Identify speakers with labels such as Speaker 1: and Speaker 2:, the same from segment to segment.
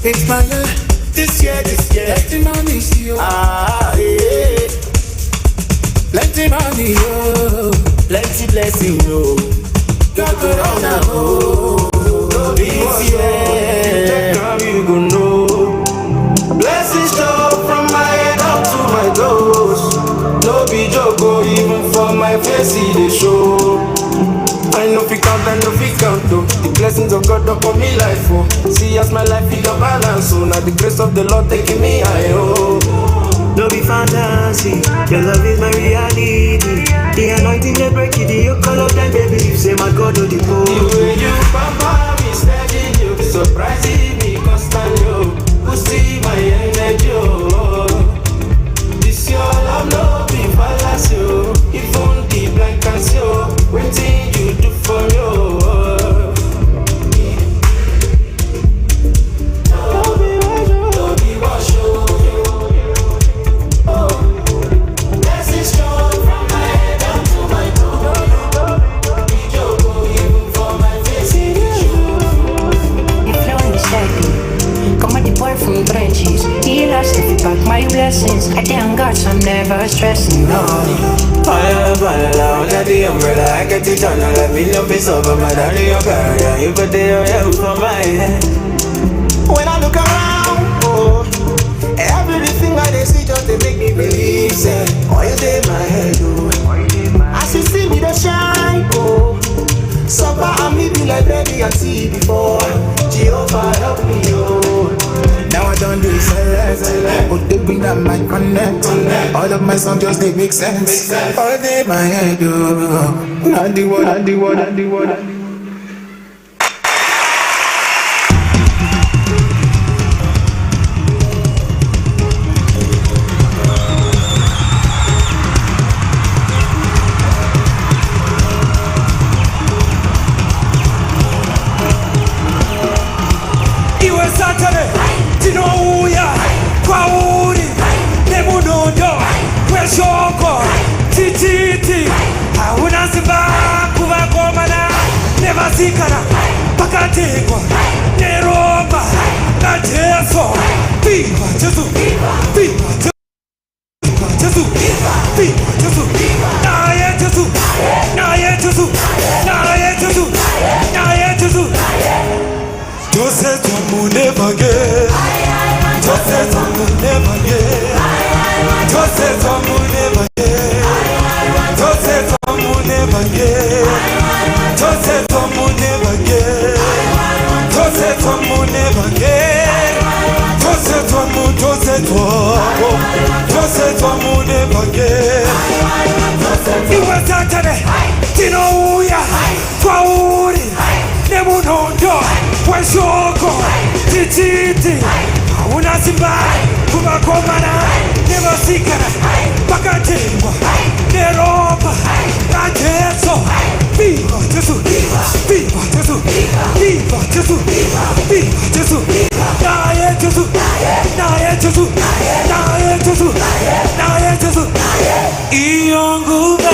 Speaker 1: Inspire this year. Plenty money, yo. Yeah. Plenty money, yo. Plenty blessing, yo. Go corona, oh. This year, you go know. Blessings show from my head up to my toes. No be joke, oh, even for my face, they show. I know fi count though. The blessings of God upon me life, oh. See as my life is a balance, oh. Now the grace of the Lord taking me high, oh.
Speaker 2: No be fantasy, your love is my reality. The anointing they break it, the yoke all of them, baby. You say my God, oh the poor.
Speaker 1: The way you pamper me steady, you surprising me constantly, oh. Who see my energy, oh. This your love, no be fallacy, oh. Even the blind can see, oh. Waiting you do for me, oh.
Speaker 3: From trenches, he lost if you pack my blessings. I thank God, so I'm never stressing. No.
Speaker 2: Fire, under the umbrella, I get it on. Let me know it's over, my daddy, your girl. You put the help for my head.
Speaker 1: When I look around, oh, everything I see just they make me believe. Say, oh, you did my head, oh. As you see me, they shine, oh. Suffer and me be like baby and see before. Jehovah help me, oh. Now I don't do it, but they bring that my connect. All of my songs just they make sense. All day my head, oh. Not the word.
Speaker 4: Tinouya, kwauri, nemunondo, kweshoko, tititi, hauna simba, kuvakomana, nevasikana, pakatekwa, neromba, na Jesu, viva Jesu, viva Jesu, Jesu, viva Jesu, naye Jesu, naye Jesu, naye Jesu, naye Jesu. Joseph will never get. Joseph will never get. Joseph will never get. Joseph will never get. Joseph will never get. Joseph will never get. Joseph will never get. Iwe Saturday, Tinouya, Kwauri, Nemunondo, Kweshoko, Tititi, hauna simba, kuvakomana, nevasikana, pakatekwa, neromba, na Jesu, viva Jesu, viva Jesu, viva Jesu, viva Jesu, naye Jesu, naye Jesu, naye Jesu, naye Jesu, iyonguba.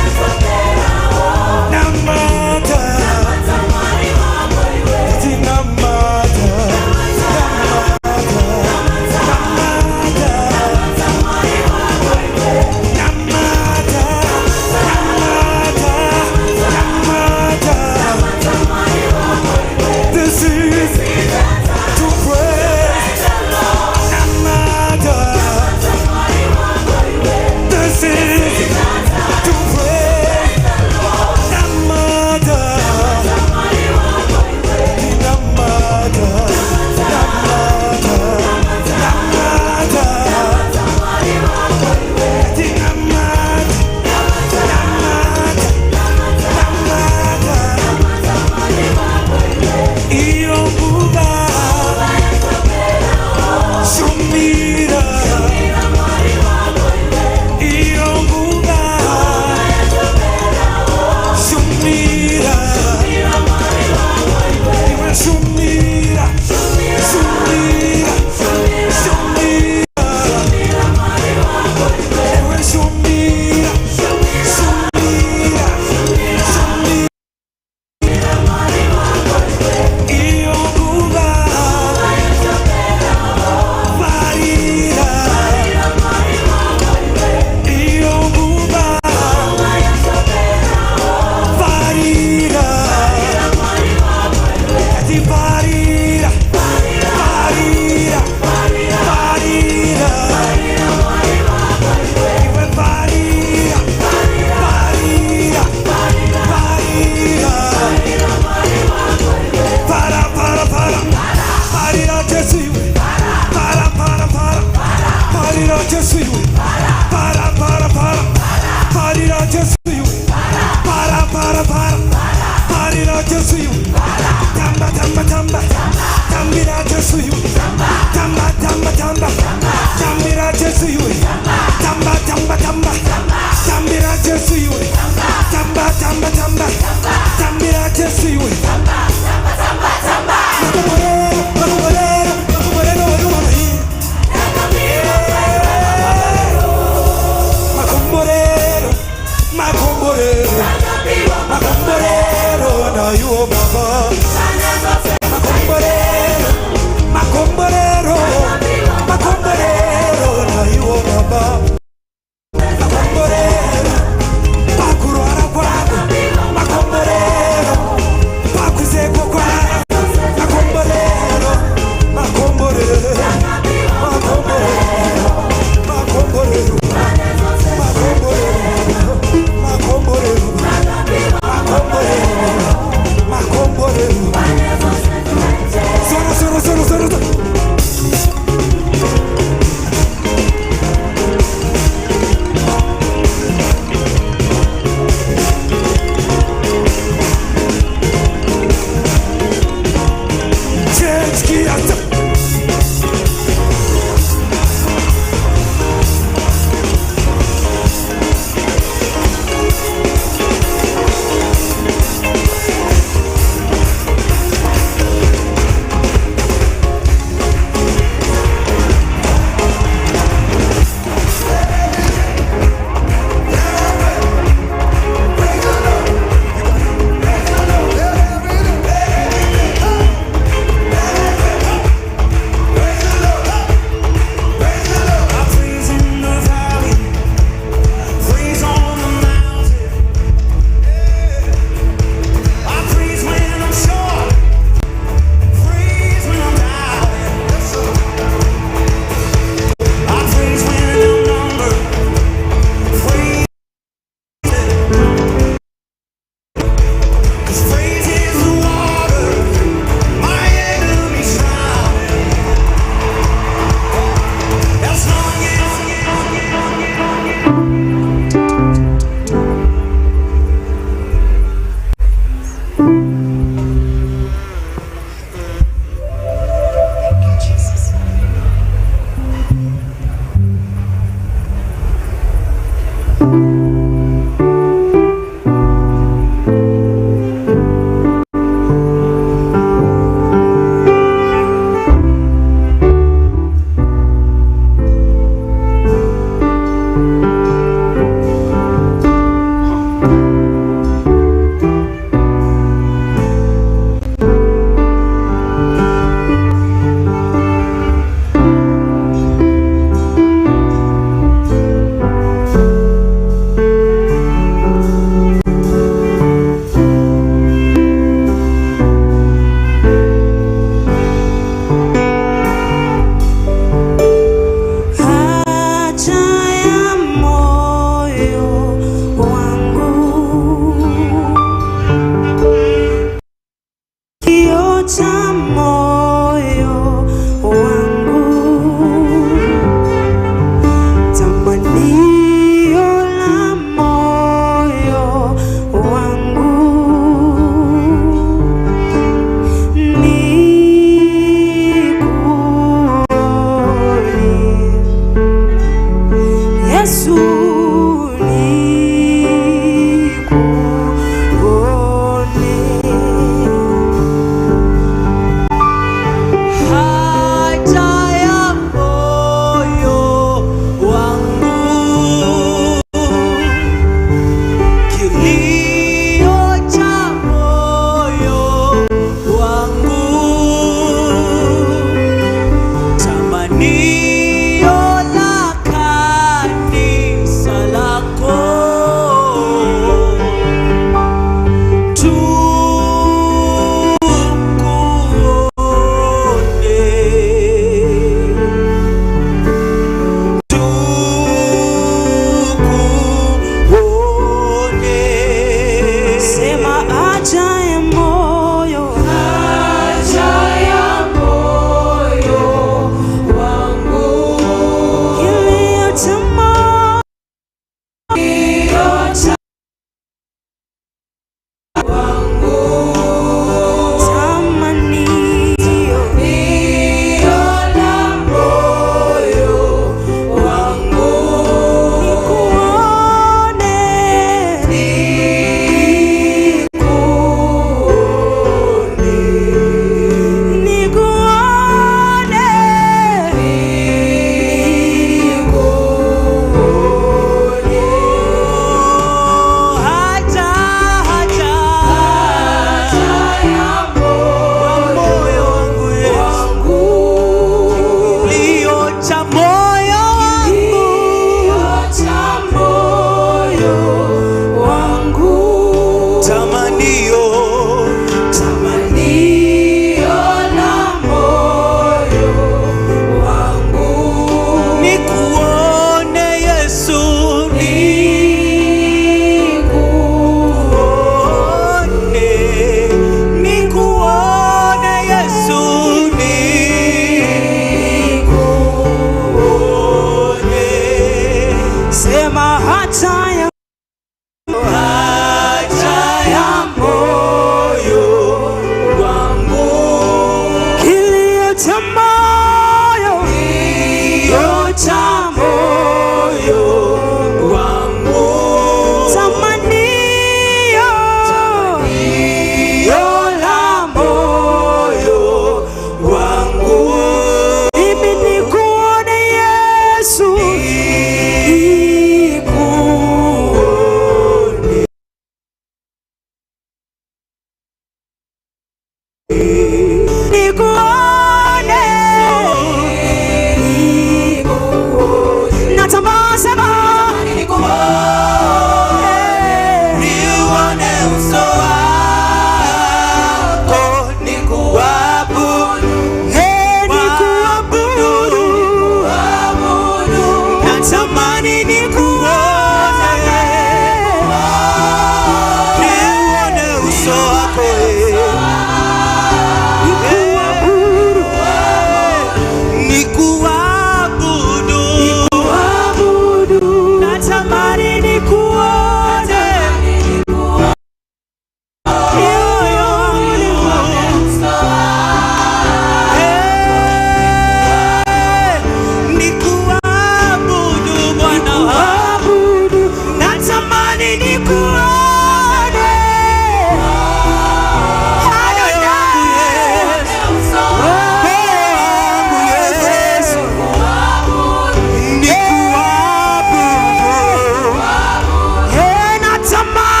Speaker 1: Sama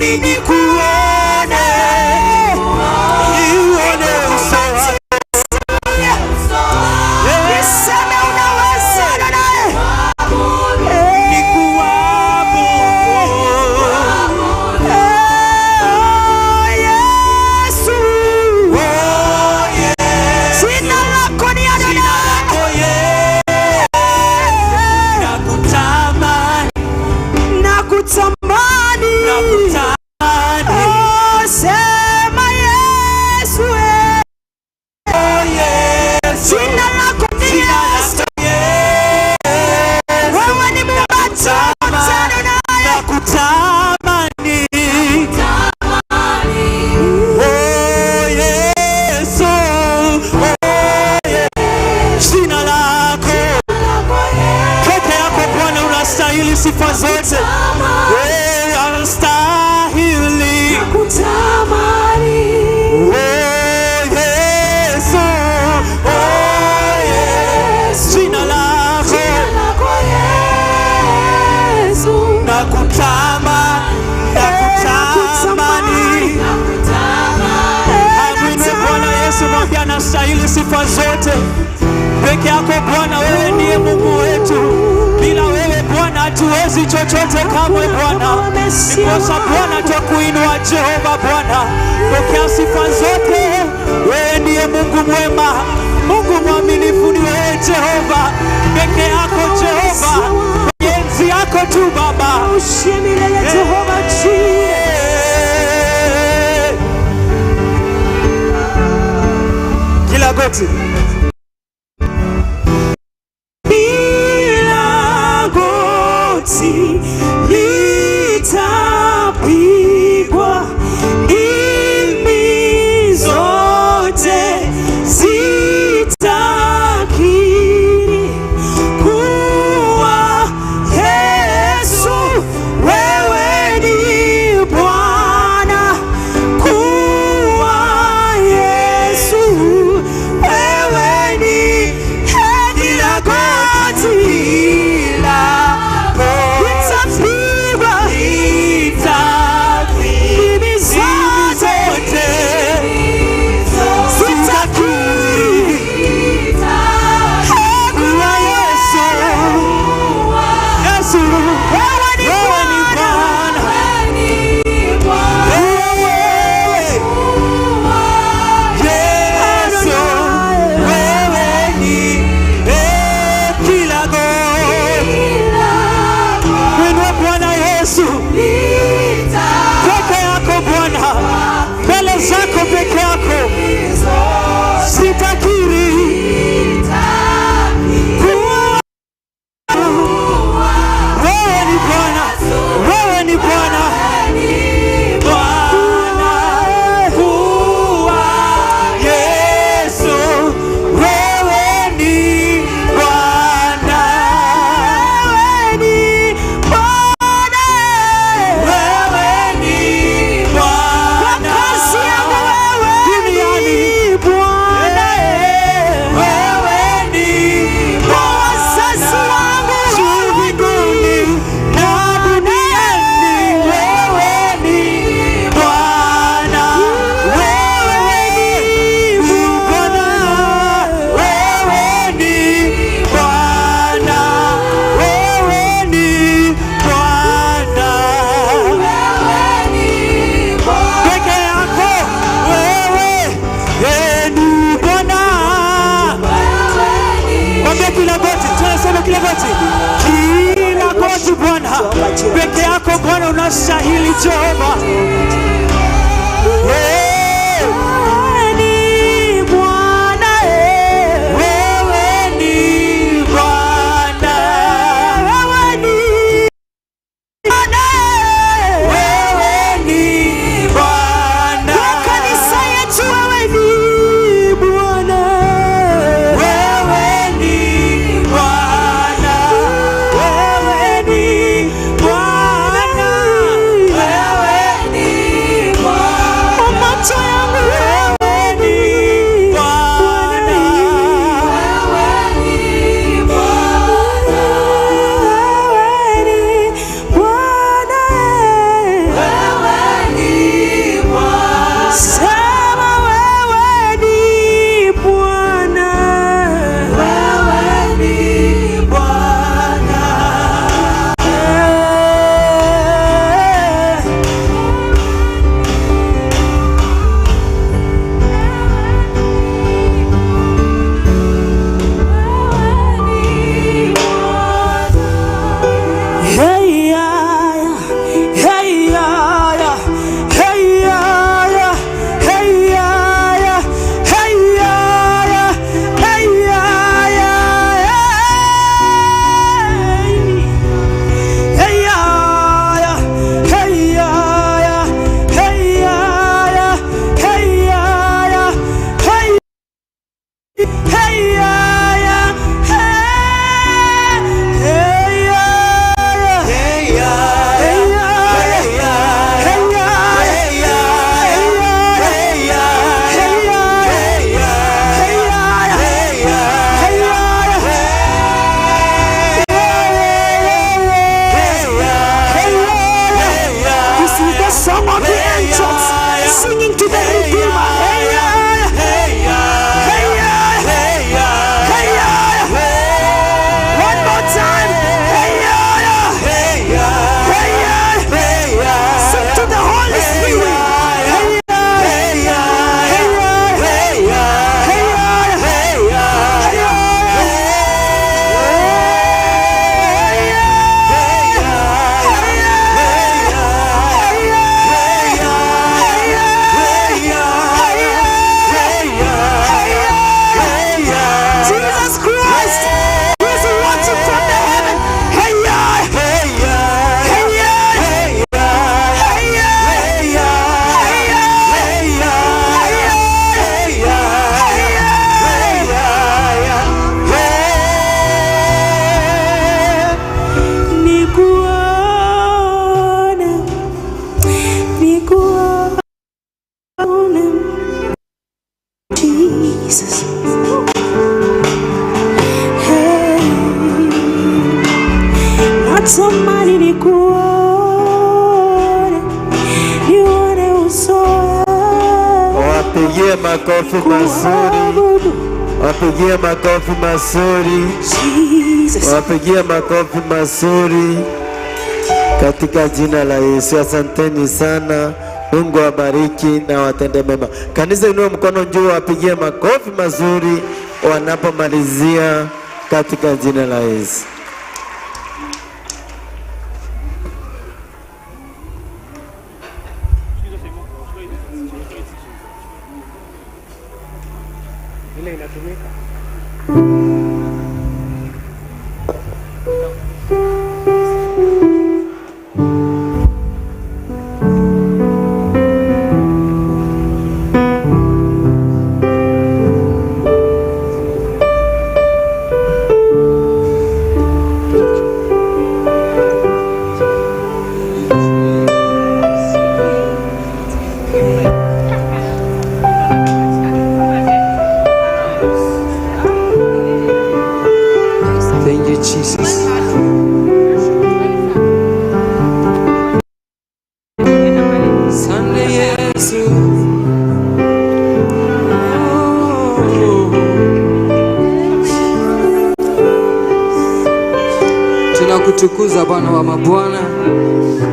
Speaker 4: natamani nikuone, nione uso wako. Niseme unaweza naye, nikuabudu. Yesu, jina lako ni Adonai. Nakutamani, sema Yesu, jina lako ni Yesu. Wewe ni muumbaji Adonai. Nakutamani, Yesu, jina lako peke yako Bwana unastahili sifa zote. Unastahili kutamani, Yesu, jina lako Yesu, nakutamani. Amini Bwana Yesu, mwambie anastahili sifa zote. Peke yako Bwana, wewe ndiye Mungu wetu. Bila wewe Bwana hatuwezi chochote kamwe Bwana. Ndiposa Bwana twakuinua Jehova Bwana. Pokea sifa zote. Wewe ndiye Mungu mwema, Mungu mwaminifu ni wewe Jehova. Peke yako Jehova, enzi yako tu Baba. Ushimile Jehova chini. Kila goti litapigwa, ndimi zote zitakiri kuwa Yesu wewe ni Bwana, kuwa Yesu wewe ni kila goti peke yako Bwana unastahili Jehova.
Speaker 1: Wewe
Speaker 5: makofi mazuri. Wapigie makofi mazuri. Wapigie makofi mazuri katika jina la Yesu. Asanteni sana. Mungu awabariki na watende mema. Kanisa, inua mkono juu, wapigie makofi mazuri wanapomalizia katika jina la Yesu.
Speaker 6: Ile inatumika.
Speaker 7: Tunakutukuza Bwana wa mabwana,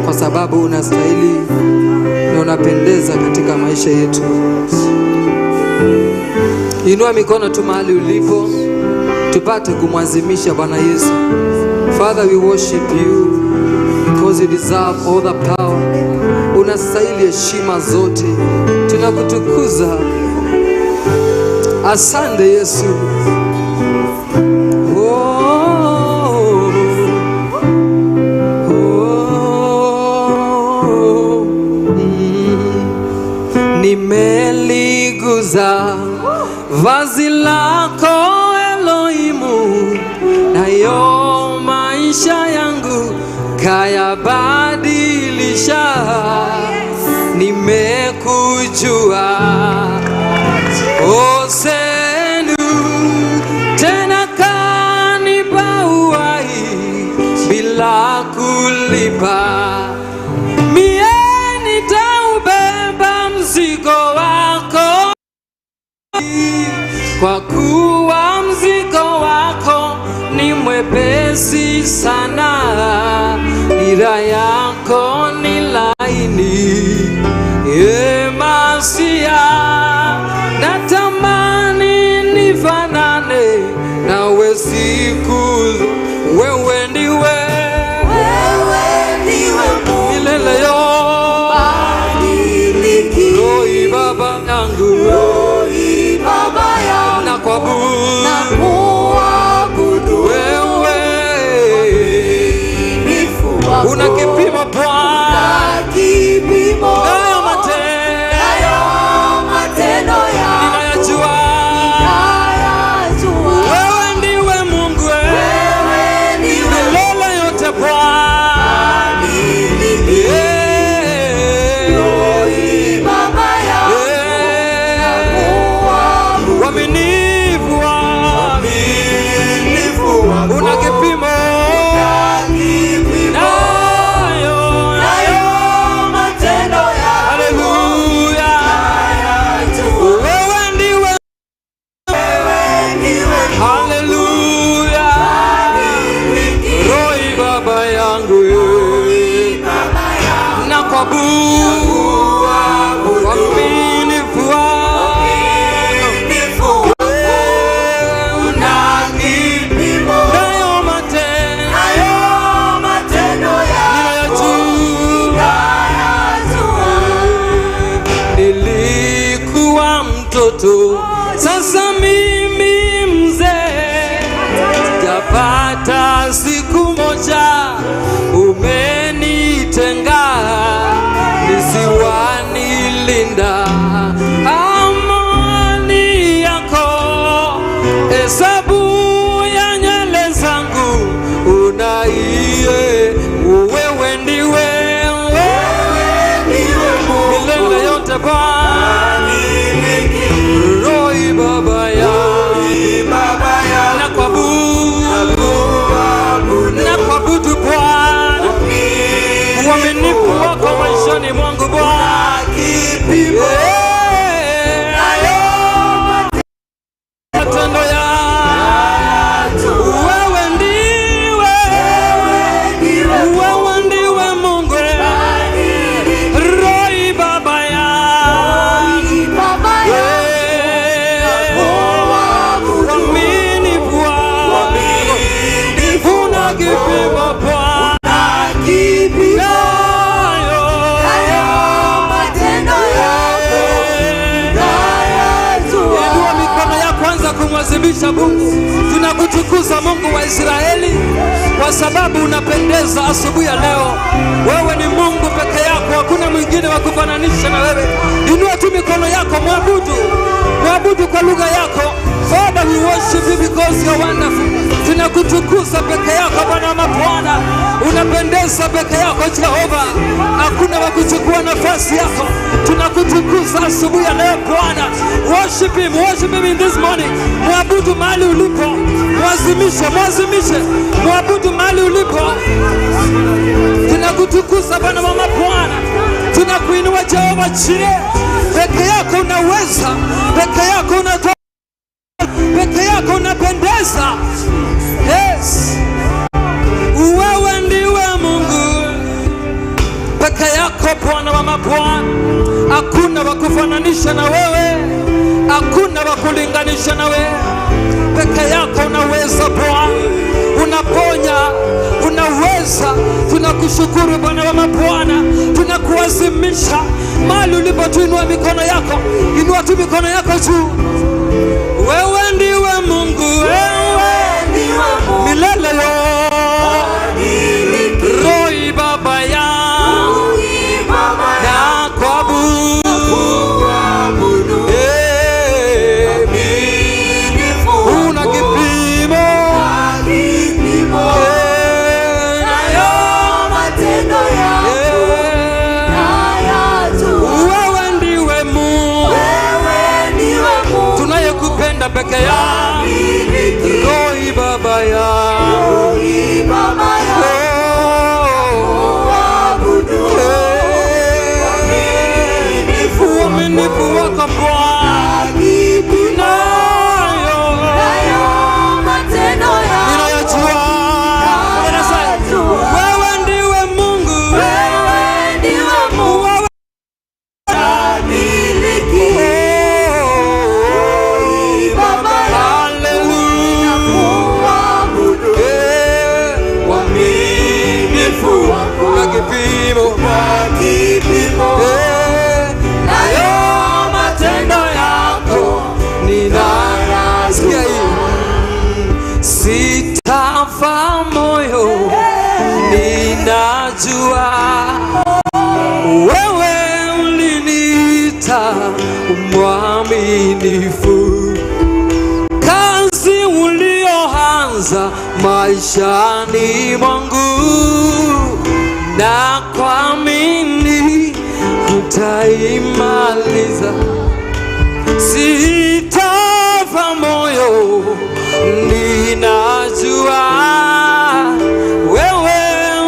Speaker 7: kwa sababu unastahili na unapendeza katika maisha yetu. Inua mikono tu mahali ulipo, tupate kumwazimisha Bwana Yesu. Father, we worship you because you deserve all the power. Unastahili heshima zote. Tunakutukuza. Asante Yesu. Nimeliguza vazi lako Elohimu, nayo maisha yangu kayabadilisha. Nimekujua osenu, tena kanipa uhai bila kulipa. Mzigo wako, kwa kuwa mzigo wako ni mwepesi sana, nira yako ni laini. Masia, natamani nifanane nawe siku. Wewe ndiwe milele yo. Baba yangu, nakuabudu wewe. Una kipimo Bwana, nayo matendo ninayajua. Wewe ndiwe Mungu, milele yote Bwana. Una kipimo nayo matendo ya. Haleluya. Wewe ndiwe. Haleluya. Roho Baba yangu, nakuabudu uaminifu wako. Sasa mimi mzee, japata siku moja umenitenga, nisiwanilinda. Amani yako, hesabu ya nywele zangu unaiye. Wewe ndiwe milele yote Bwana. Baba ya nakuabudu Bwana, uaminifu wako maishani mwangu Bwana. tunakuadhimisha Mungu, tunakutukuza Mungu wa Israeli, kwa sababu unapendeza asubuhi ya leo. Wewe ni Mungu peke yako, hakuna mwingine wa kufananisha na wewe. Inua tu mikono yako, mwabudu kwa lugha yako. Father, we worship you because you are wonderful. Tunakutukuza peke yako Bwana wa mabwana, unapendeza peke yako Jehova, hakuna wa kuchukua nafasi yako. Tunakutukuza asubuhi ya leo Bwana. Worship him in this morning. Mwabudu mahali ulipo, mwazimishe, mwabudu mahali ulipo. Tunakutukuza Bwana wa mabwana, tunakuinua Jehova Jireh. Peke yako unaweza, peke yako unatoa, peke yako unapendeza. Yes, wewe ndiwe Mungu peke yako Bwana wa mabwana, hakuna wa kufananisha na wewe, hakuna wa kulinganisha na wewe. Peke yako unaweza Bwana, unaponya, unaweza. Tunakushukuru Bwana wa mabwana, tunakuazimisha mahali ulipo. Tuinua mikono yako, inua tu mikono yako juu. Wewe ndiwe Mungu, wewe ndiwe Mungu milele Rohi Baba yangu na kuabudu, una kipimo nayo matendo yako wewe ndiwe Mungu tunayekupenda peke yako Rohi Baba yangu uaminifu wako Bwana nayo matendo yako ninayajua. Wewe ndiwe Mungu, wewe ndiwe Mungu miliki Baba haleluya kuabudu uaminifu na kipimo sitafa moyo, ninajua wewe uliniita mwaminifu. Kazi ulioanza maishani mwangu na kuamini utaimaliza. Sitafa moyo, ninajua wewe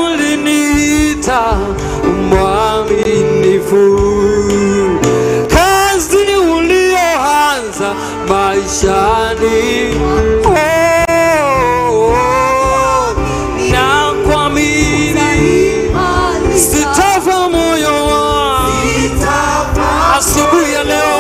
Speaker 7: uliniita mwaminifu. Kazi ulioanza maishani na kuamini sitafa moyo. Asubuhi ya leo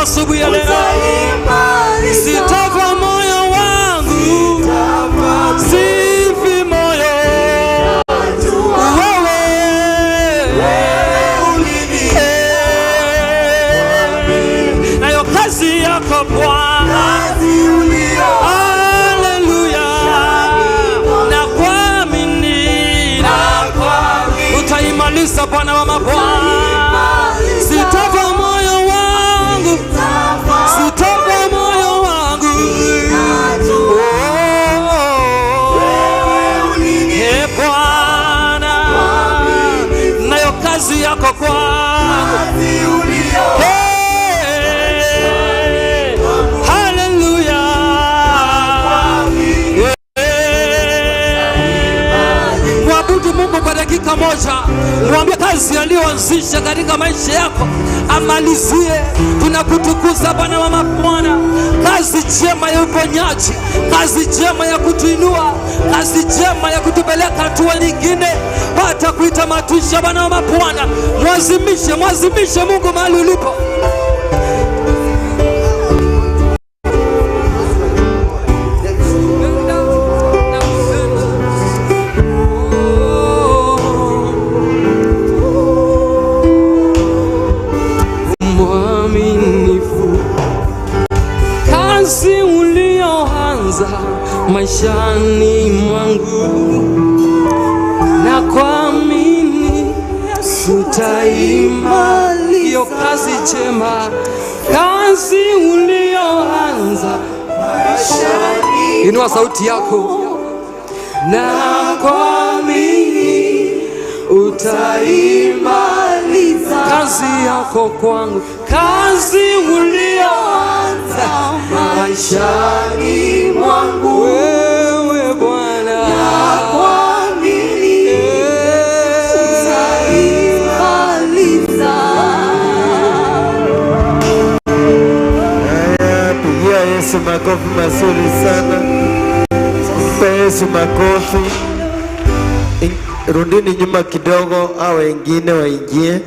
Speaker 7: asubuhi ya leo sitafa moyo wangu, sifi moyo wewe nayo kazi yako Bwana haleluya na kuamini utaimaliza Bwana wa mabwana. Sitafa moyo wangu, sitafa moyo wangu Bwana nayo kazi yako kwangu haleluya. Mwabudu Mungu kwa dakika moja, mwambie kazi aliyoanzisha katika maisha yako amalizie. Tunakutukuza Bwana wa mabwana, kazi njema ya uponyaji, kazi njema ya kutuinua, kazi njema ya kutupeleka hatua nyingine pata kuitamatisha. Bwana wa mabwana, mwazimishe Mungu mahali ulipo. maishani mwangu, na kuamini utaimaliza hiyo kazi njema, kazi ulioanza maishani. Inua sauti yako. Na kuamini utaimaliza kazi yako kwangu, kazi ulioanza maishani mwangu. Wewe Bwana, na kuamini utaimaliza.
Speaker 5: Pigia Yesu makofi mazuri sana. Mpe Yesu makofi. Rudini nyuma kidogo, au wengine waingie,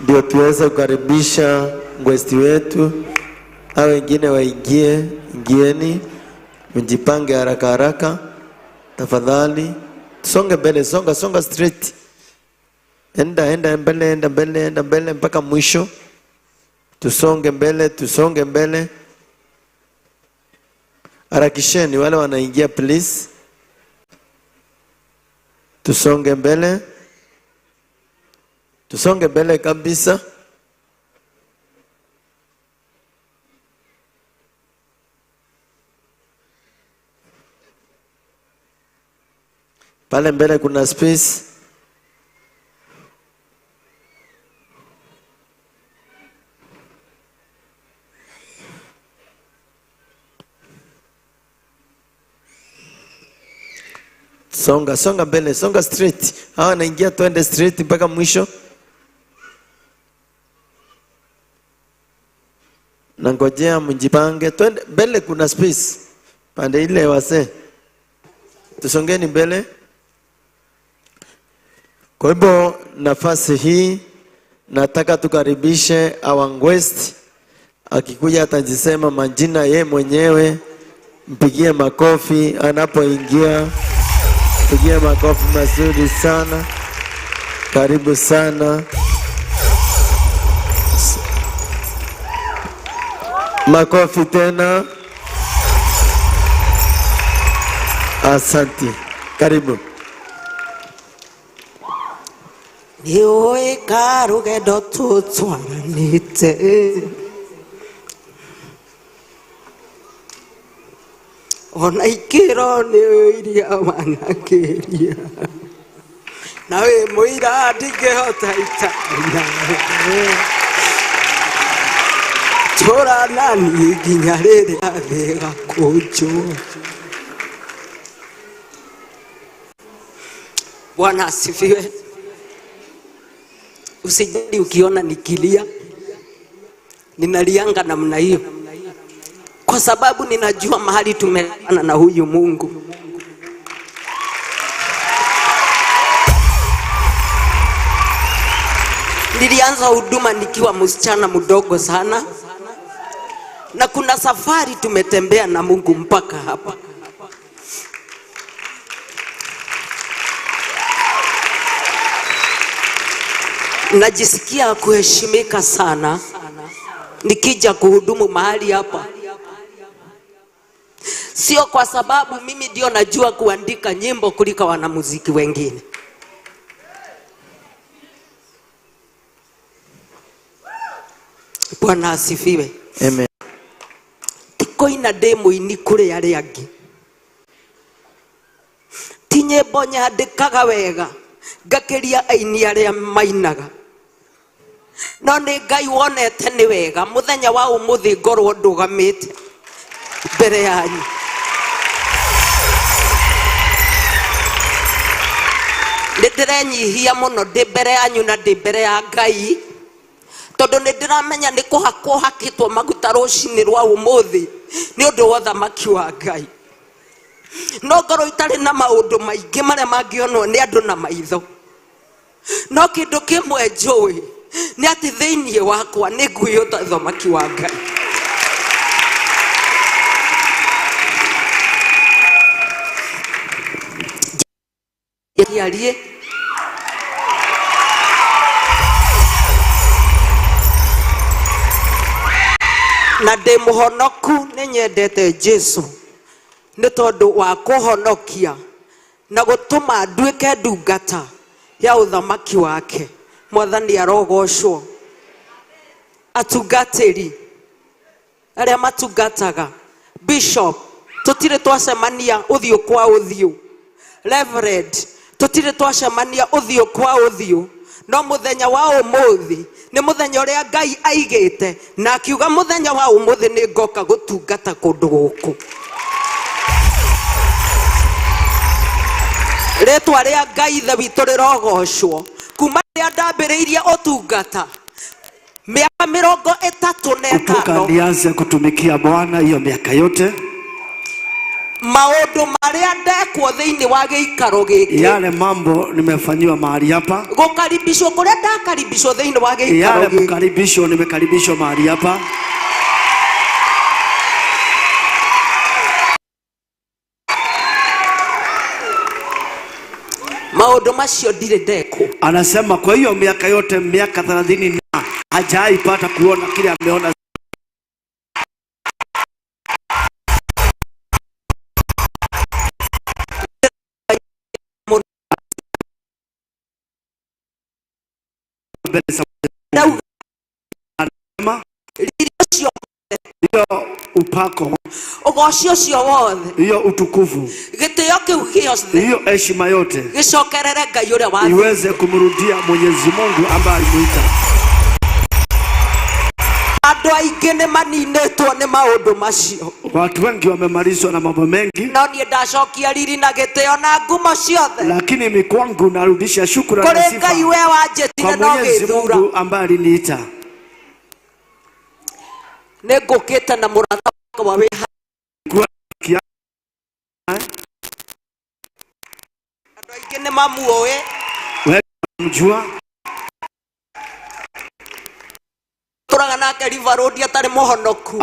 Speaker 5: ndio tuweze kukaribisha ngwesti wetu. Au wengine waingie, ingieni, mjipange haraka haraka tafadhali. Songe mbele, songa straight. Enda mbele mpaka mwisho. Tusonge mbele. Harakisheni wale wanaingia please. Tusonge mbele kabisa. Pale mbele kuna space. Songa mbele, songa straight. Hawa naingia, tuende straight mpaka mwisho. Nangojea mjipange, tuende mbele, kuna space. Pande ile wase. Tusongeni mbele. Kwa hivyo nafasi hii nataka tukaribishe our guest. Akikuja atajisema majina ye mwenyewe. Mpigie makofi anapoingia. Pigia makofi mazuri sana. Karibu sana. Makofi tena. Asante. Karibu.
Speaker 8: Niwe karugendo tutwaranite, ona ikiro ni iria wanakiria, nawe muira ndingihota itanya tora nani nginya riria wega kunjua. Bwana asifiwe. Usijali ukiona nikilia, ninalianga namna hiyo kwa sababu ninajua mahali tumeana na huyu Mungu. Nilianza huduma nikiwa msichana mdogo sana, na kuna safari tumetembea na Mungu mpaka hapa. Najisikia kuheshimika sana nikija kuhudumu mahali hapa. Sio kwa sababu mimi ndio najua kuandika nyimbo kuliko wanamuziki wengine. Bwana asifiwe.
Speaker 5: Amen.
Speaker 8: Tiko ina demo ini kure yale yangi. Tinye bonya ndikaga wega, ngakeria aini aria mainaga. No ni Ngai wonete ni wega, muthenya wa umuthi ngorwo ndugamite mbere yanyu. Ndirenyihia muno ndi mbere yanyu na ndi mbere ya Ngai, tondu ndiramenya ni kuhakwo hakitwo maguta rucini rwa umuthi ni undu wa thamaki wa Ngai. No ngoro itari na maundu maingi maria mangionwo ni andu na maitho, no kindu kimwe njui ni ati thiini wakwa ni nguyo ta thamaki wa Ngai. Yarie na ndi muhonoku ni nyendete Jesu nĩ tondũ wa kũhonokia na gũtũma nduĩke ndungata ya ũthamaki wake. Mwathani arogocwo. Atungatĩri arĩa matungataga, Bishop tũtirĩ twacemania ũthiũ kwa ũthiũ, Reverend tũtirĩ twacemania ũthiũ kwa ũthiũ, no mũthenya wa ũmũthĩ nĩ mũthenya ũrĩa Ngai aigĩte na akiuga mũthenya wa ũmũthĩ nĩ ngoka gũtungata kũndũ gũkũ. Rĩtwa rĩa Ngai ithe witũ rĩrogocwo. Kuma rĩrĩa ndambĩrĩirie ũtungata miaka 35
Speaker 2: kutoka nianze kutumikia Bwana hiyo miaka yote,
Speaker 8: maũndũ marĩa ndekwo thĩinĩ wa gĩikaro gĩkĩ,
Speaker 2: yale mambo nimefanyiwa mahali hapa,
Speaker 8: gũkaribishwo kũrĩa ndakaribishwo thĩinĩ wa gĩikaro
Speaker 2: yale
Speaker 8: gĩkĩ,
Speaker 2: kukaribishwa nimekaribishwa mahali hapa,
Speaker 8: maũndũ macio ndirĩ ndekwo.
Speaker 2: Anasema kwa hiyo miaka yote, miaka 30 na hajaipata kuona kile ameona. Hiyo upako,
Speaker 8: ũgocio ũcio wothe,
Speaker 2: hiyo utukufu,
Speaker 8: gĩtĩo kĩu gĩothe,
Speaker 2: hiyo heshima yote
Speaker 8: gĩcokerere Ngai ũrĩa wa
Speaker 2: iweze kumrudia Mwenyezi Mungu ambaye alimuita.
Speaker 8: Andũ aingĩ nĩ maninĩtwo nĩ maũndũ macio.
Speaker 2: Watu wengi wamemalizwa na mambo mengi,
Speaker 8: no niĩ ndacokia riri na gĩtĩo na ngumo ciothe,
Speaker 2: lakini mimi kwangu narudisha shukrani na sifa
Speaker 8: kũrĩ Ngai we wanjĩtire no gĩthura.
Speaker 2: Mungu ambaye aliniita.
Speaker 8: Nĩ ngũkĩte na mũratha wakwa wĩ andũ aingĩ nĩ mamuoĩ,
Speaker 2: wewe mjua
Speaker 8: tũraga nake River Road atarĩ mũhonoku.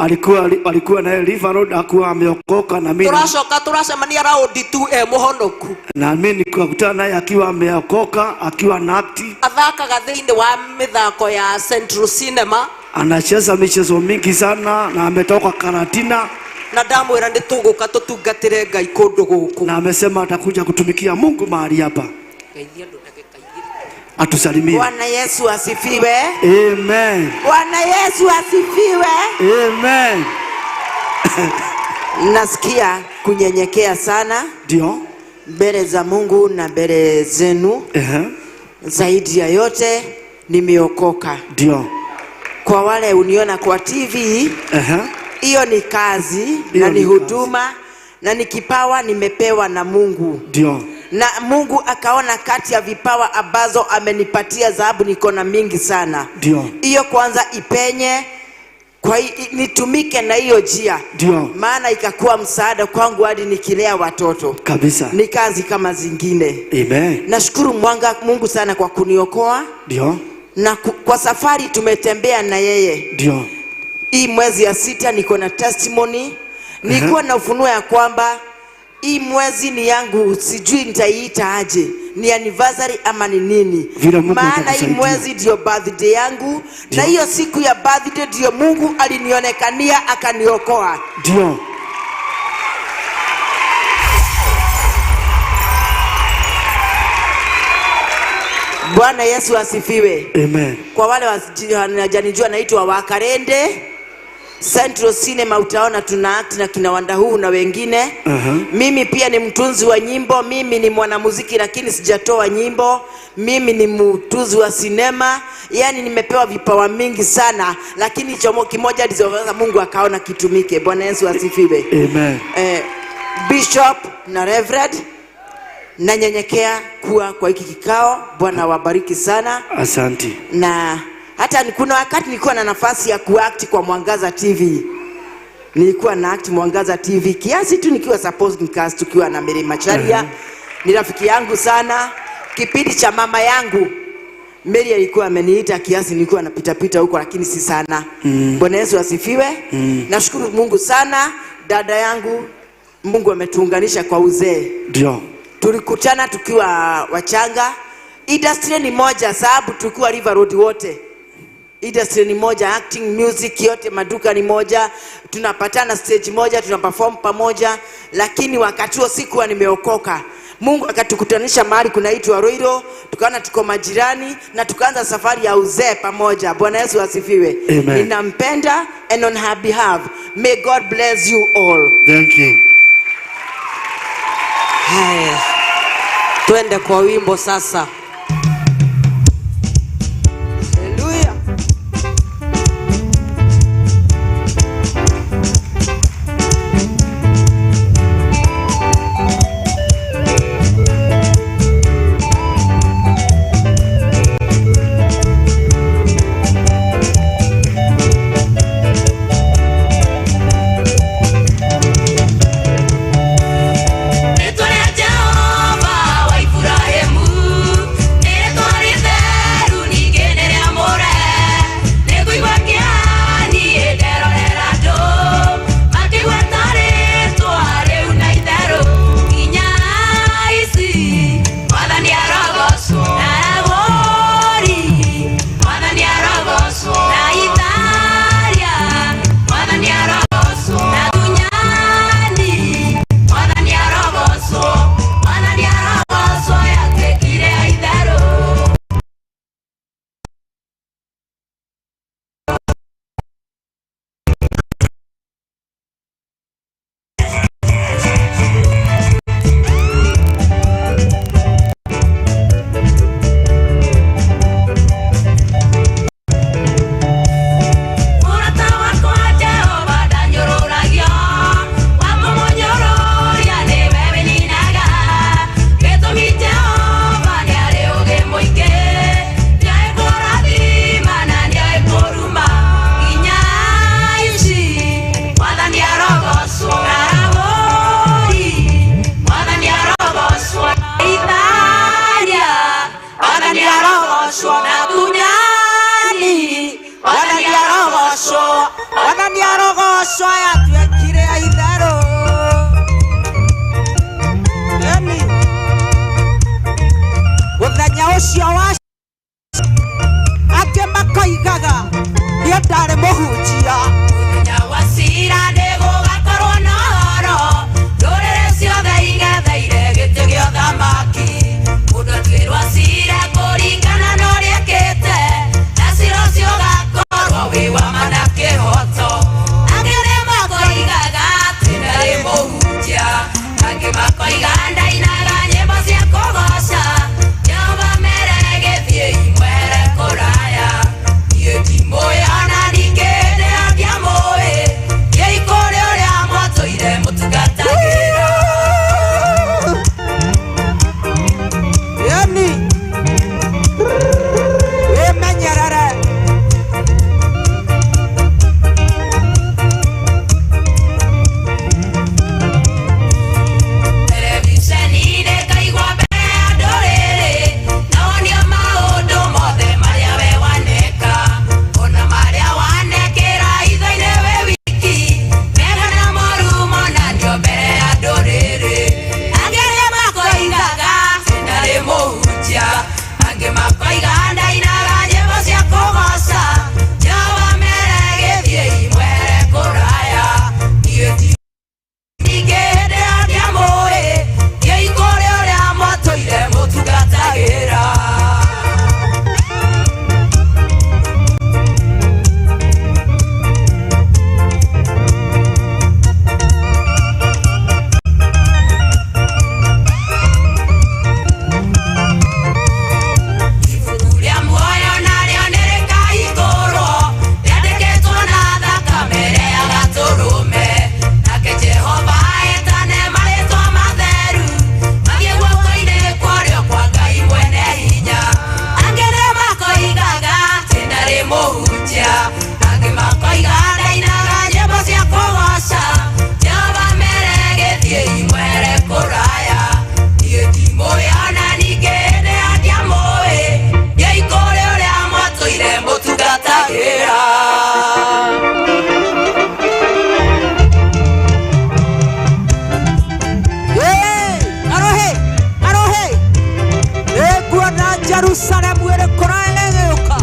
Speaker 2: alikuwa na River Road akuwa ameokoka, na mimi
Speaker 8: tũracoka tũracemania raundi tu mũhonoku,
Speaker 2: na mimi nikakutana naye akiwa ameokoka, akiwa na akti,
Speaker 8: athakaga thĩinĩ wa mĩthako ya Central Cinema,
Speaker 2: anacheza michezo mingi sana, na ametoka Karatina,
Speaker 8: na ndamwĩra nĩ tũgũka tũtungatĩre Ngai kũndũ gũkũ,
Speaker 2: na amesema atakuja kutumikia Mungu mahali hapa. Atusalimie.
Speaker 9: Bwana Yesu asifiwe.
Speaker 2: Amen.
Speaker 9: Bwana Yesu asifiwe.
Speaker 2: Amen.
Speaker 9: Nasikia kunyenyekea sana
Speaker 2: ndio
Speaker 9: mbele za Mungu na mbele zenu. Zaidi ya yote nimeokoka.
Speaker 2: Ndio.
Speaker 9: Kwa wale uniona kwa TV, hiyo ni kazi na ni huduma na ni kipawa nimepewa na Mungu.
Speaker 2: Ndio.
Speaker 9: Na Mungu akaona kati ya vipawa ambazo amenipatia, dhahabu niko na mingi sana.
Speaker 2: Ndio.
Speaker 9: Hiyo kwanza ipenye, kwa nitumike na hiyo njia.
Speaker 2: Ndio.
Speaker 9: Maana ikakuwa msaada kwangu hadi nikilea watoto.
Speaker 2: Kabisa.
Speaker 9: Ni kazi kama zingine.
Speaker 2: Amen.
Speaker 9: Nashukuru Mungu sana kwa kuniokoa.
Speaker 2: Ndio.
Speaker 9: Na kwa safari tumetembea na yeye.
Speaker 2: Ndio.
Speaker 9: Hii mwezi ya 6 niko na testimony. Nilikuwa na ufunuo ya kwamba hii mwezi ni yangu, sijui nitaiita aje, ni anniversary ama ni nini. Maana hii mwezi ndio birthday yangu. Na hiyo siku ya birthday ndio Mungu alinionekania akaniokoa.
Speaker 2: Ndio.
Speaker 9: Bwana Yesu asifiwe.
Speaker 2: Amen.
Speaker 9: Kwa wale wanajanijua naitwa Wakarende Central Cinema, utaona tuna act na kina Wandahu na wengine. Mimi pia ni mtunzi wa nyimbo, mimi ni mwanamuziki lakini sijatoa nyimbo. Mimi ni mtunzi wa sinema, yani nimepewa vipawa mingi sana, lakini chomo kimoja alizoweza Mungu akaona kitumike. Bwana Yesu asifiwe.
Speaker 2: Amen.
Speaker 9: Bishop na Reverend, nanyenyekea kuwa kwa hiki kikao. Bwana wabariki sana.
Speaker 2: Asante.
Speaker 9: Na hata kuna wakati nilikuwa na nafasi ya kuact kwa Mwangaza TV. Nilikuwa na act Mwangaza TV kiasi tu nikiwa supporting cast tukiwa na Mary Macharia. Ni rafiki yangu sana. Kipindi cha mama yangu Mary alikuwa ameniita kiasi nilikuwa napita pita huko, lakini si sana. Bwana Yesu asifiwe. Nashukuru Mungu sana. Dada yangu Mungu ametuunganisha kwa uzee.
Speaker 2: Ndio.
Speaker 9: Tulikutana tukiwa wachanga. Industry ni moja, sababu tulikuwa River Road wote. industry ni moja, acting, music, yote maduka ni moja, tunapatana stage moja, tunaperform pamoja. Lakini wakati huo sikuwa nimeokoka. Mungu akatukutanisha mahali kunaitwa Roiro, tukaona tuko majirani na tukaanza safari ya uzee pamoja. Bwana Yesu asifiwe. Ninampenda, and on her behalf, may God bless you all.
Speaker 2: Thank you.
Speaker 8: Haya, twende kwa wimbo sasa. Haleluya.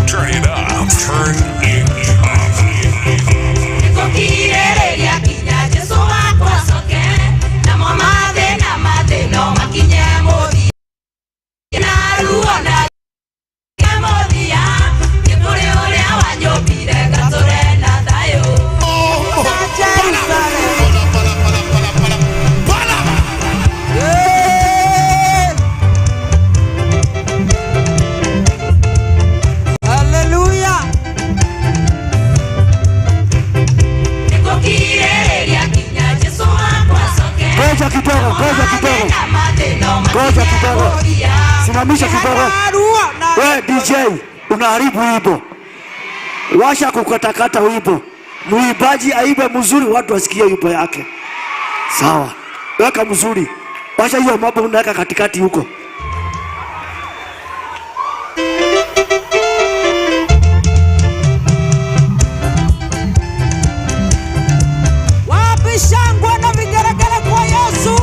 Speaker 10: Turn it up. Turn Simamisha kidogo. We DJ, unaharibu wimbo. Washa kukatakata wimbo. Muimbaji aibe mzuri, watu wasikie wimbo yake. Sawa. Weka mzuri. Washa hiyo mambo unaweka katikati huko.
Speaker 4: Wapi shangwe na vigelegele kwa Yesu?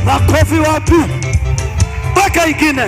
Speaker 10: Makofi wapi? Mpaka ingine.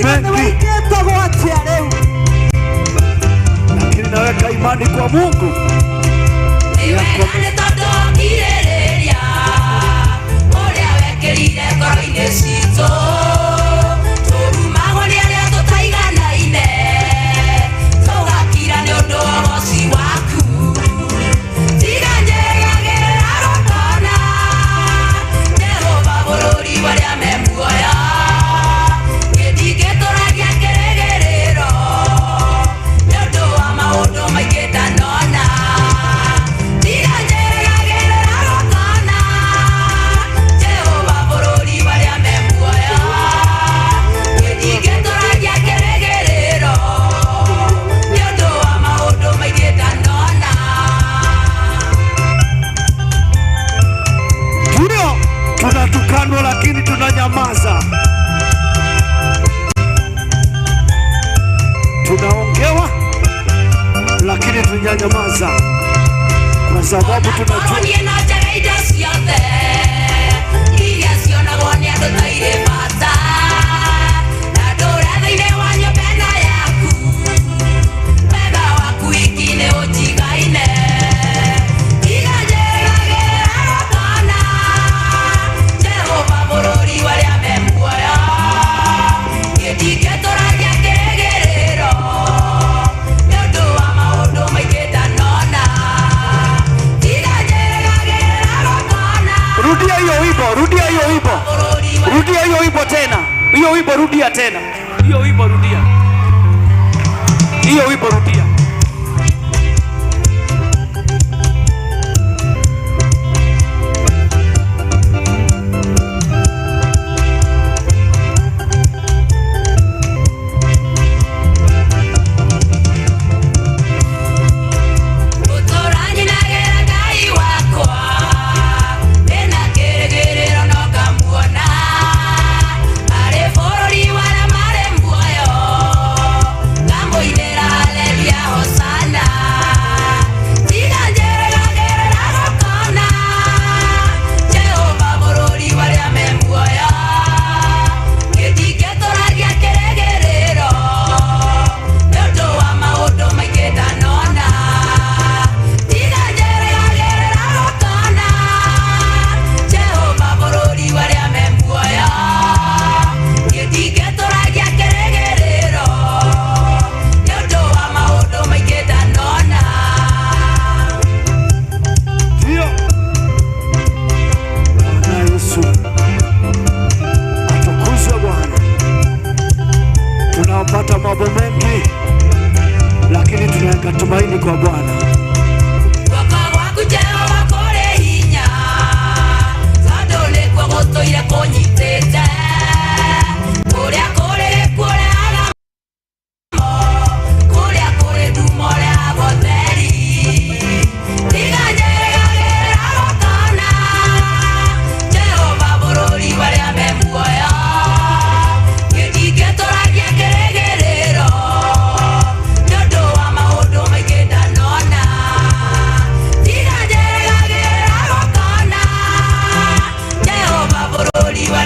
Speaker 10: mengi, lakini naweka imani kwa Mungu. Tunatukanwa lakini tunanyamaza, tunaongewa lakini tunanyamaza, kwa sababu tunajua rudia hiyo wimbo tena, hiyo wimbo rudia tena, hiyo wimbo rudia, hiyo wimbo rudia. Tunapata mambo mengi, lakini tunaweka tumaini kwa Bwana.
Speaker 1: What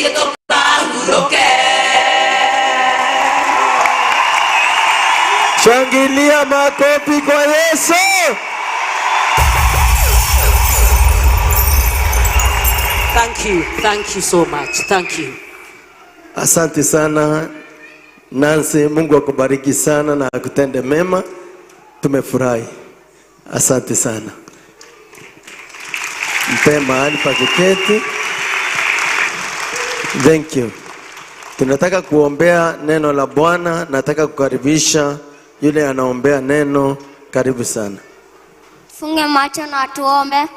Speaker 8: ithuĩ tũkahurũke.
Speaker 5: Shangilia makofi kwa Yesu.
Speaker 8: Thank you so much. Thank you.
Speaker 5: Asante sana Nancy, Mungu akubariki sana na akutende mema. Tumefurahi. Asante sana. Mpe mahali pa kuketi. Thank you. Tunataka kuombea neno la Bwana. Nataka kukaribisha yule anaombea neno. Karibu sana.
Speaker 11: Funge macho na tuombe.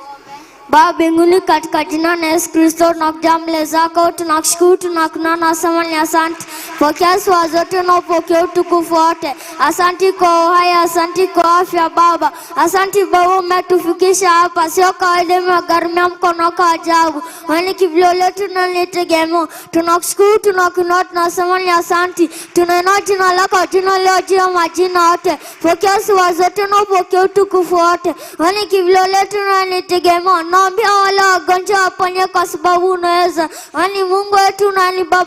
Speaker 11: Baba mbinguni, katika jina la Yesu Kristo tunakuja mbele zako, tunakushukuru, tunakunana sana, ni asante. Pokea sifa zote na upokea utukufu wote. Asante kwa uhai, asante kwa afya Baba. Asante Baba, umetufikisha hapa, sio kawaida, umegharimia mkono kwa ajabu. Wewe kivulio letu na nitegemeo. Tunakushukuru, tunakunana, tunasema ni asante. Tunainua jina lako, jina leo juu ya majina yote. Pokea sifa zote na upokea utukufu wote. Wewe kivulio letu na nitegemeo. Naambia wale wagonjwa waponye kwa sababu unaweza. Wewe Mungu wetu na ni Baba.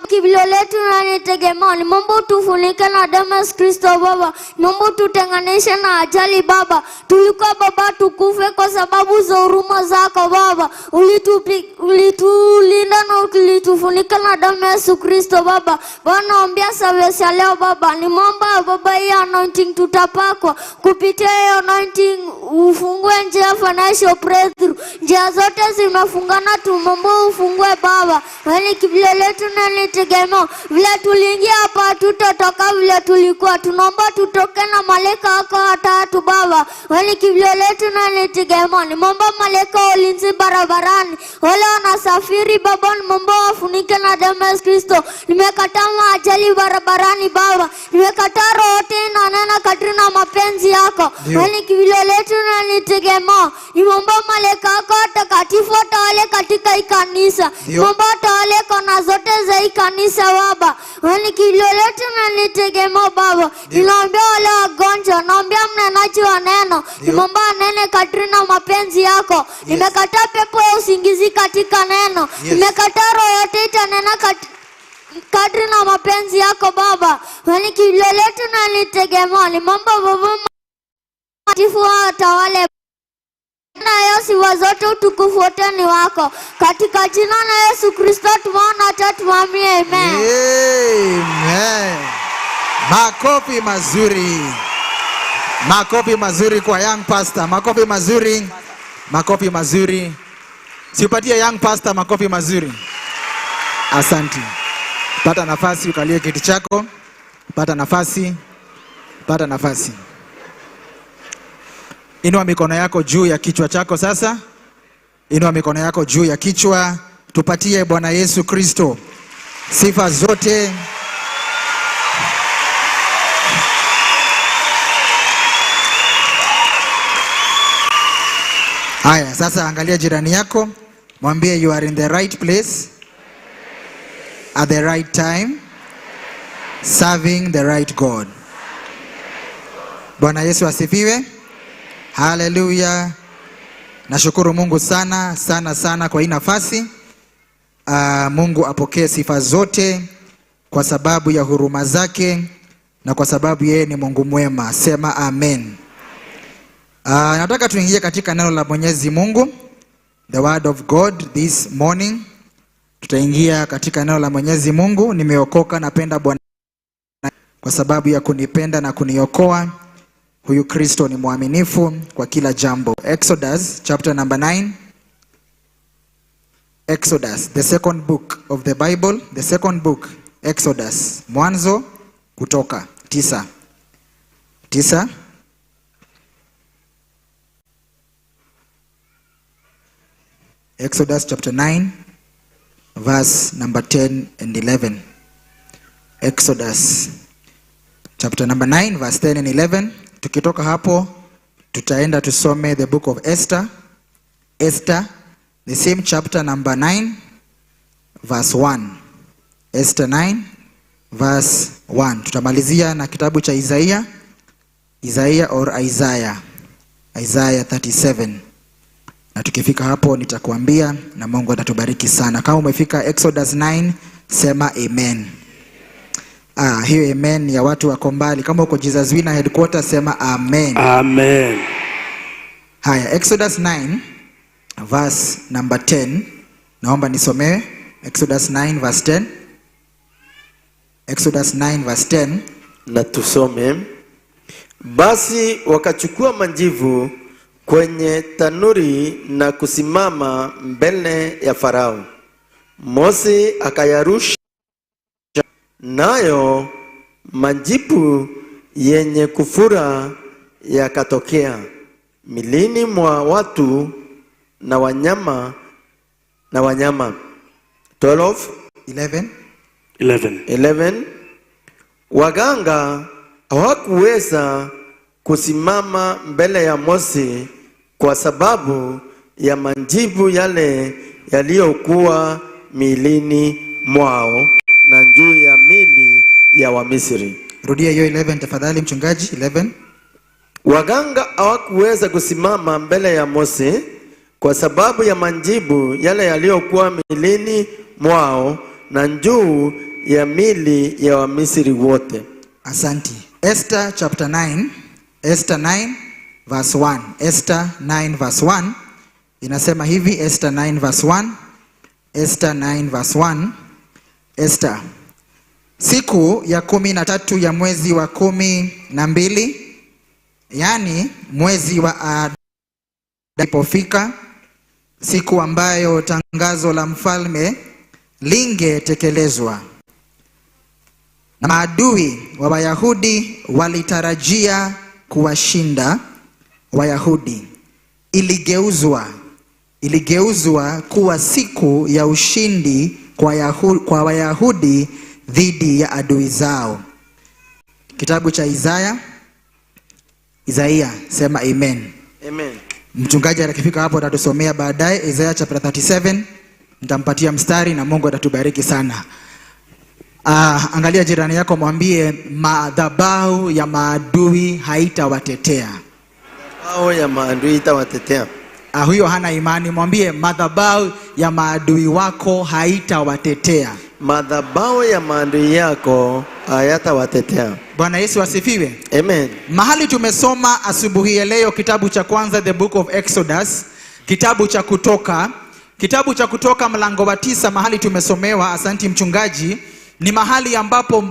Speaker 11: Kivulio letu na nitegemeo. Ni Mungu tufunike na damu ya Kristo Baba. Mungu tutenganishe na ajali Baba. Tulikuwa Baba tukufe kwa sababu za huruma zako Baba. Ulitulinda na ulitufunika na damu ya Yesu Kristo Baba. Bwana naombea service ya leo Baba. Ni mwomba Baba, hii anointing tutapakwa. Kupitia hii anointing ufungue njia financial breakthrough. Njia zote zimefungana, tumomba ufungue Baba. Wewe kivulio letu na nitegemeo. Vile tuliingia hapa tutatoka vile tulikuwa. Tunaomba tutoke na malaika wako watatu Baba. Wewe kivulio letu na nitegemeo. Ni mwomba malaika ulinzi barabarani. Wale wanasafiri Baba, ni mwomba wafunike na damu ya Kristo. Nimekataa ajali barabarani Baba. Nimekataa roho yote inanena katika mapenzi yako. Wewe kivulio letu na nitegemeo. Ni mwomba malaika wako watakatifu watawale katika hii kanisa. Mwomba watawale kona zote za kanisa Baba. Wewe kivulio letu na nitegemeo Baba. Ninaombea wale wagonjwa, naombea mnenaji wa neno. Nimeomba nene katika mapenzi yako. Nimekataa pepo ya usingizi katika neno. Nimekataa roho yote itanena kadri na mapenzi yako Baba. Wewe kivulio letu na nitegemeo. Nimeomba Baba mtakatifu watawale na Yesu wazote utukufu wote ni wako. Katika jina la Yesu Kristo tumeona tuamini, amen.
Speaker 12: Amen. Makofi mazuri. Makofi mazuri kwa young pastor. Makofi mazuri. Makofi mazuri. Siupatie young pastor makofi mazuri. Asante. Pata nafasi ukalie kiti chako. Pata nafasi. Pata nafasi. Inua mikono yako juu ya kichwa chako sasa. Inua mikono yako juu ya kichwa. Tupatie Bwana Yesu Kristo sifa zote. Haya, sasa angalia jirani yako. Mwambie you are in the right place at the right time, serving the right God. Bwana Yesu asifiwe. Hallelujah. Nashukuru Mungu sana sana sana kwa hii nafasi. Mungu apokee sifa zote kwa sababu ya huruma zake na kwa sababu yeye ni Mungu mwema. Sema amen. Nataka tuingie katika neno la Mwenyezi Mungu, the word of God this morning. Tutaingia katika neno la Mwenyezi Mungu. Nimeokoka, napenda Bwana kwa sababu ya kunipenda na kuniokoa. Huyu Kristo ni mwaminifu kwa kila jambo. Exodus chapter number 9. Exodus, the second book of the Bible, the second book. Exodus, Mwanzo, Kutoka, 9. Exodus chapter 9, verse number 10 and 11. Exodus chapter number 9, verse 10 and 11. Tukitoka hapo tutaenda tusome the book of Esther. Esther, the same chapter number 9, verse 1. Esther 9, verse 1. Tutamalizia na kitabu cha Isaiah or Isaiah 37. na tukifika hapo nitakuambia, na Mungu atatubariki sana. Kama umefika Exodus 9 sema amen. Hiyo amen ni ya watu wako mbali. Kama uko Jesus Winner headquarters sema amen.
Speaker 10: Amen.
Speaker 12: Haya, Exodus 9 verse number 10. Naomba nisomee Exodus 9 verse 10. Exodus 9 verse 10.
Speaker 5: Na tusome. Basi wakachukua majivu kwenye tanuri na kusimama mbele ya Farao. Mose akayarusha, nayo majipu yenye kufura yakatokea milini mwa watu na wanyama 11. Waganga hawakuweza kusimama mbele ya Mose kwa sababu ya majipu yale yaliyokuwa milini mwao na juu ya mili ya Wamisri.
Speaker 12: Rudia hiyo 11 tafadhali mchungaji. 11.
Speaker 5: Waganga hawakuweza kusimama mbele ya Mose kwa sababu ya majipu yale yaliyokuwa milini mwao na juu ya mili ya Wamisri wote.
Speaker 12: Asanti. Esther chapter 9. Esther 9 verse 1. Esther 9 verse 1 inasema hivi. Esther 9 verse 1. Esther 9 verse 1. Esther, siku ya 13 ya mwezi wa 12, yani mwezi wa ilipofika, siku ambayo tangazo la mfalme lingetekelezwa na maadui wa Wayahudi walitarajia kuwashinda Wayahudi, iligeuzwa kuwa siku ya ushindi kwa Wayahudi dhidi ya adui zao. Kitabu cha Isaiah sema amen.
Speaker 5: Amen.
Speaker 12: Mchungaji atakifika hapo atatusomea baadaye Isaiah chapter 37. Nitampatia mstari na Mungu atatubariki sana. Angalia jirani yako, mwambie madhabahu ya maadui haitawatetea.
Speaker 5: Madhabahu ya maadui haitawatetea.
Speaker 12: Huyo hana imani, mwambie madhabahu ya maadui wako haitawatetea.
Speaker 5: Madhabahu ya maadui yako hayatawatetea.
Speaker 12: Bwana Yesu asifiwe.
Speaker 5: Amen.
Speaker 12: Mahali tumesoma asubuhi ya leo kitabu cha kwanza, the book of Exodus, kitabu cha Kutoka mlango wa 9, mahali tumesomewa, asanti mchungaji, ni mahali ambapo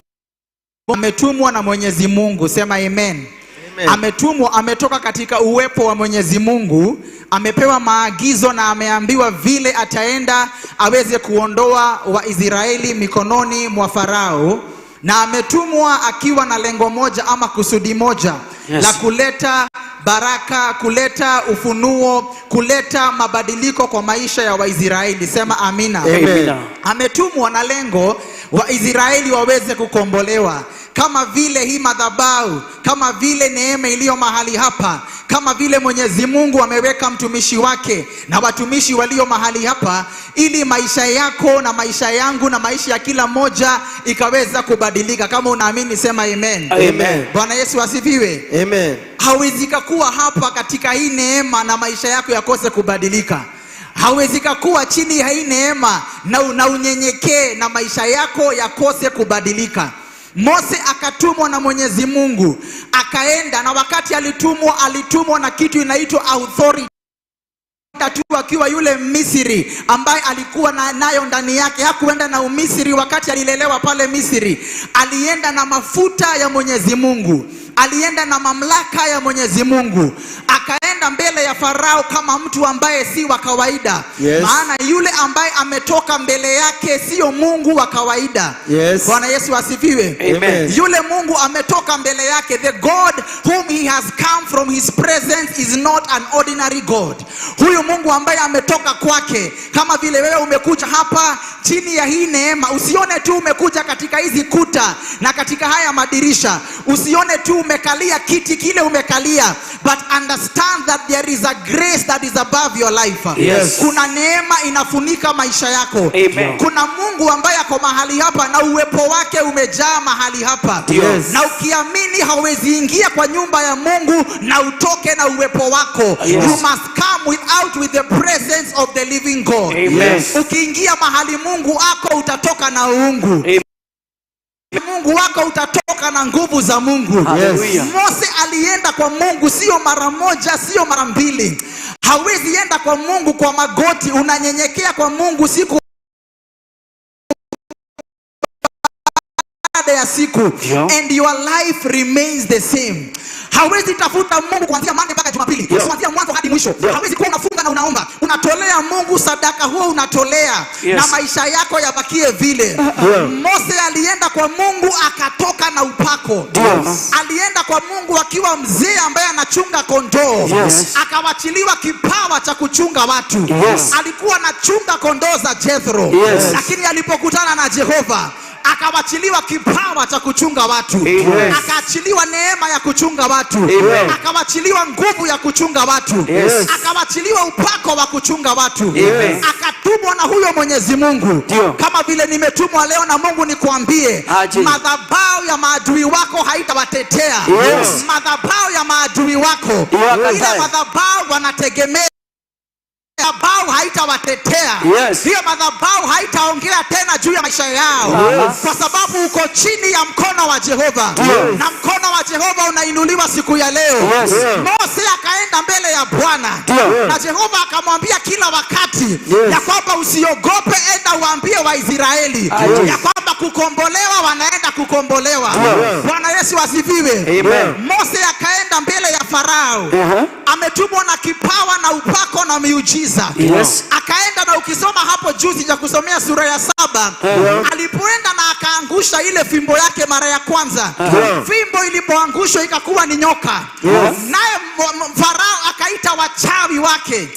Speaker 12: ametumwa na Mwenyezi Mungu. Sema amen. Ametumwa, ametoka katika uwepo wa Mwenyezi Mungu, amepewa maagizo na ameambiwa vile ataenda aweze kuondoa Waisraeli mikononi mwa Farao, na ametumwa akiwa na lengo moja ama kusudi moja, la kuleta baraka, kuleta ufunuo, kuleta mabadiliko kwa maisha ya Waisraeli. Sema amina.
Speaker 5: Amen.
Speaker 12: Ametumwa na lengo Waisraeli waweze kukombolewa, kama vile hii madhabahu, kama vile neema iliyo mahali hapa, kama vile Mwenyezi Mungu ameweka mtumishi wake na watumishi walio mahali hapa, ili maisha yako na maisha yangu na maisha ya kila mmoja ikaweza kubadilika. Kama unaamini sema amen.
Speaker 5: Amen.
Speaker 12: Bwana Yesu asifiwe.
Speaker 5: Amen.
Speaker 12: Hawezi kuwa hapa katika hii neema na maisha yako yakose kubadilika. Hawezi kuwa chini ya hii neema na unyenyekee na maisha yako yakose kubadilika. Mose akatumwa na Mwenyezi Mungu, akaenda, na wakati alitumwa na kitu inaitwa authority. Akiwa yule Misri ambaye alikuwa nayo ndani yake. Hakuenda na Umisri wakati alilelewa pale Misri. Alienda na mafuta ya Mwenyezi Mungu, alienda na mamlaka ya Mwenyezi Mungu, akaenda mbele ya Farao kama mtu ambaye si wa kawaida.
Speaker 5: Yes.
Speaker 12: Maana yule ambaye ametoka mbele yake sio Mungu wa kawaida.
Speaker 5: Yes.
Speaker 12: Bwana Yesu asifiwe.
Speaker 5: Amen.
Speaker 12: Yule Mungu ametoka mbele yake, the God whom he has come from his presence is not an ordinary God. Huyu Mungu ambaye ametoka kwake, kama vile wewe umekuja hapa chini ya hii neema, usione tu umekuja katika hizi kuta na katika haya madirisha, usione tu umekalia kiti kile umekalia, but understand that there is a grace that is above your life.
Speaker 10: Yes.
Speaker 12: Kuna neema inafunika maisha yako.
Speaker 10: Amen.
Speaker 12: Kuna Mungu ambaye ako mahali hapa na uwepo wake umejaa mahali hapa.
Speaker 10: Yes.
Speaker 12: Na ukiamini hauwezi ingia kwa nyumba ya Mungu na utoke na uwepo wako.
Speaker 10: Yes.
Speaker 12: You must come with the presence of the living God.
Speaker 10: Amen.
Speaker 12: Ukiingia mahali Mungu ako utatoka na uungu.
Speaker 10: Amen.
Speaker 12: Mungu wako utatoka na nguvu za Mungu.
Speaker 10: Hallelujah.
Speaker 12: Mose alienda kwa Mungu sio mara moja, sio mara mbili. Hawezi enda kwa Mungu kwa magoti, unanyenyekea kwa Mungu siku baada ya siku.
Speaker 10: Yeah.
Speaker 12: And your life remains the same. Hawezi tafuta Mungu kuanzia Monday mpaka Jumapili.
Speaker 10: Yeah.
Speaker 12: Kuanzia mwanzo hadi mwisho.
Speaker 10: Yeah.
Speaker 12: Hawezi kuwa unafunga na unaomba. Unatolea Mungu sadaka, huo unatolea.
Speaker 10: Yes.
Speaker 12: Na maisha yako yabakie vile.
Speaker 10: Yeah.
Speaker 12: Mose alienda kwa Mungu akatoka na upako.
Speaker 10: Yes.
Speaker 12: Alienda kwa Mungu akiwa mzee ambaye anachunga kondoo.
Speaker 10: Yes.
Speaker 12: Akawachiliwa kipawa cha kuchunga watu.
Speaker 10: Yes.
Speaker 12: Alikuwa anachunga kondoo za Jethro.
Speaker 10: Yes.
Speaker 12: Lakini alipokutana na Jehova akawachiliwa kipawa cha kuchunga watu.
Speaker 10: Yes.
Speaker 12: Akaachiliwa neema ya kuchunga watu.
Speaker 10: Amen.
Speaker 12: Akawachiliwa nguvu ya kuchunga watu.
Speaker 10: Yes.
Speaker 12: Akawachiliwa upako wa kuchunga watu.
Speaker 10: Amen.
Speaker 12: Akatumwa na huyo Mwenyezi Mungu.
Speaker 10: Dio.
Speaker 12: Kama vile nimetumwa leo na Mungu nikuambie,
Speaker 10: Aje.
Speaker 12: madhabahu ya maadui wako haitawatetea.
Speaker 10: Yes.
Speaker 12: Madhabahu ya maadui wako, ile madhabahu wanategemea madhabahu haitawatetea.
Speaker 10: Yes.
Speaker 12: Hiyo madhabahu haitaongea tena juu ya maisha yao.
Speaker 10: Yes.
Speaker 12: Kwa sababu uko chini ya mkono wa Jehova.
Speaker 10: Yes.
Speaker 12: Na mkono wa Jehova unainuliwa siku ya leo.
Speaker 10: Yes.
Speaker 12: Mose akaenda mbele ya Bwana.
Speaker 10: Yes.
Speaker 12: Na Jehova akamwambia kila wakati,
Speaker 10: yes,
Speaker 12: ya kwamba usiogope, enda uambie Waisraeli ya kwamba kukombolewa wanaenda kukombolewa.
Speaker 10: Yes.
Speaker 12: Bwana Yesu asifiwe.
Speaker 10: Amen.
Speaker 12: Mose akaenda mbele ya Farao. Ametumwa na kipawa na upako na miujiza.
Speaker 10: Yes.
Speaker 12: Akaenda na ukisoma hapo juzi ya kusomea sura ya 7, alipoenda na akaangusha ile fimbo yake mara ya kwanza. Fimbo ilipoangushwa ikakuwa ni nyoka. Naye Farao akaita wachawi wake.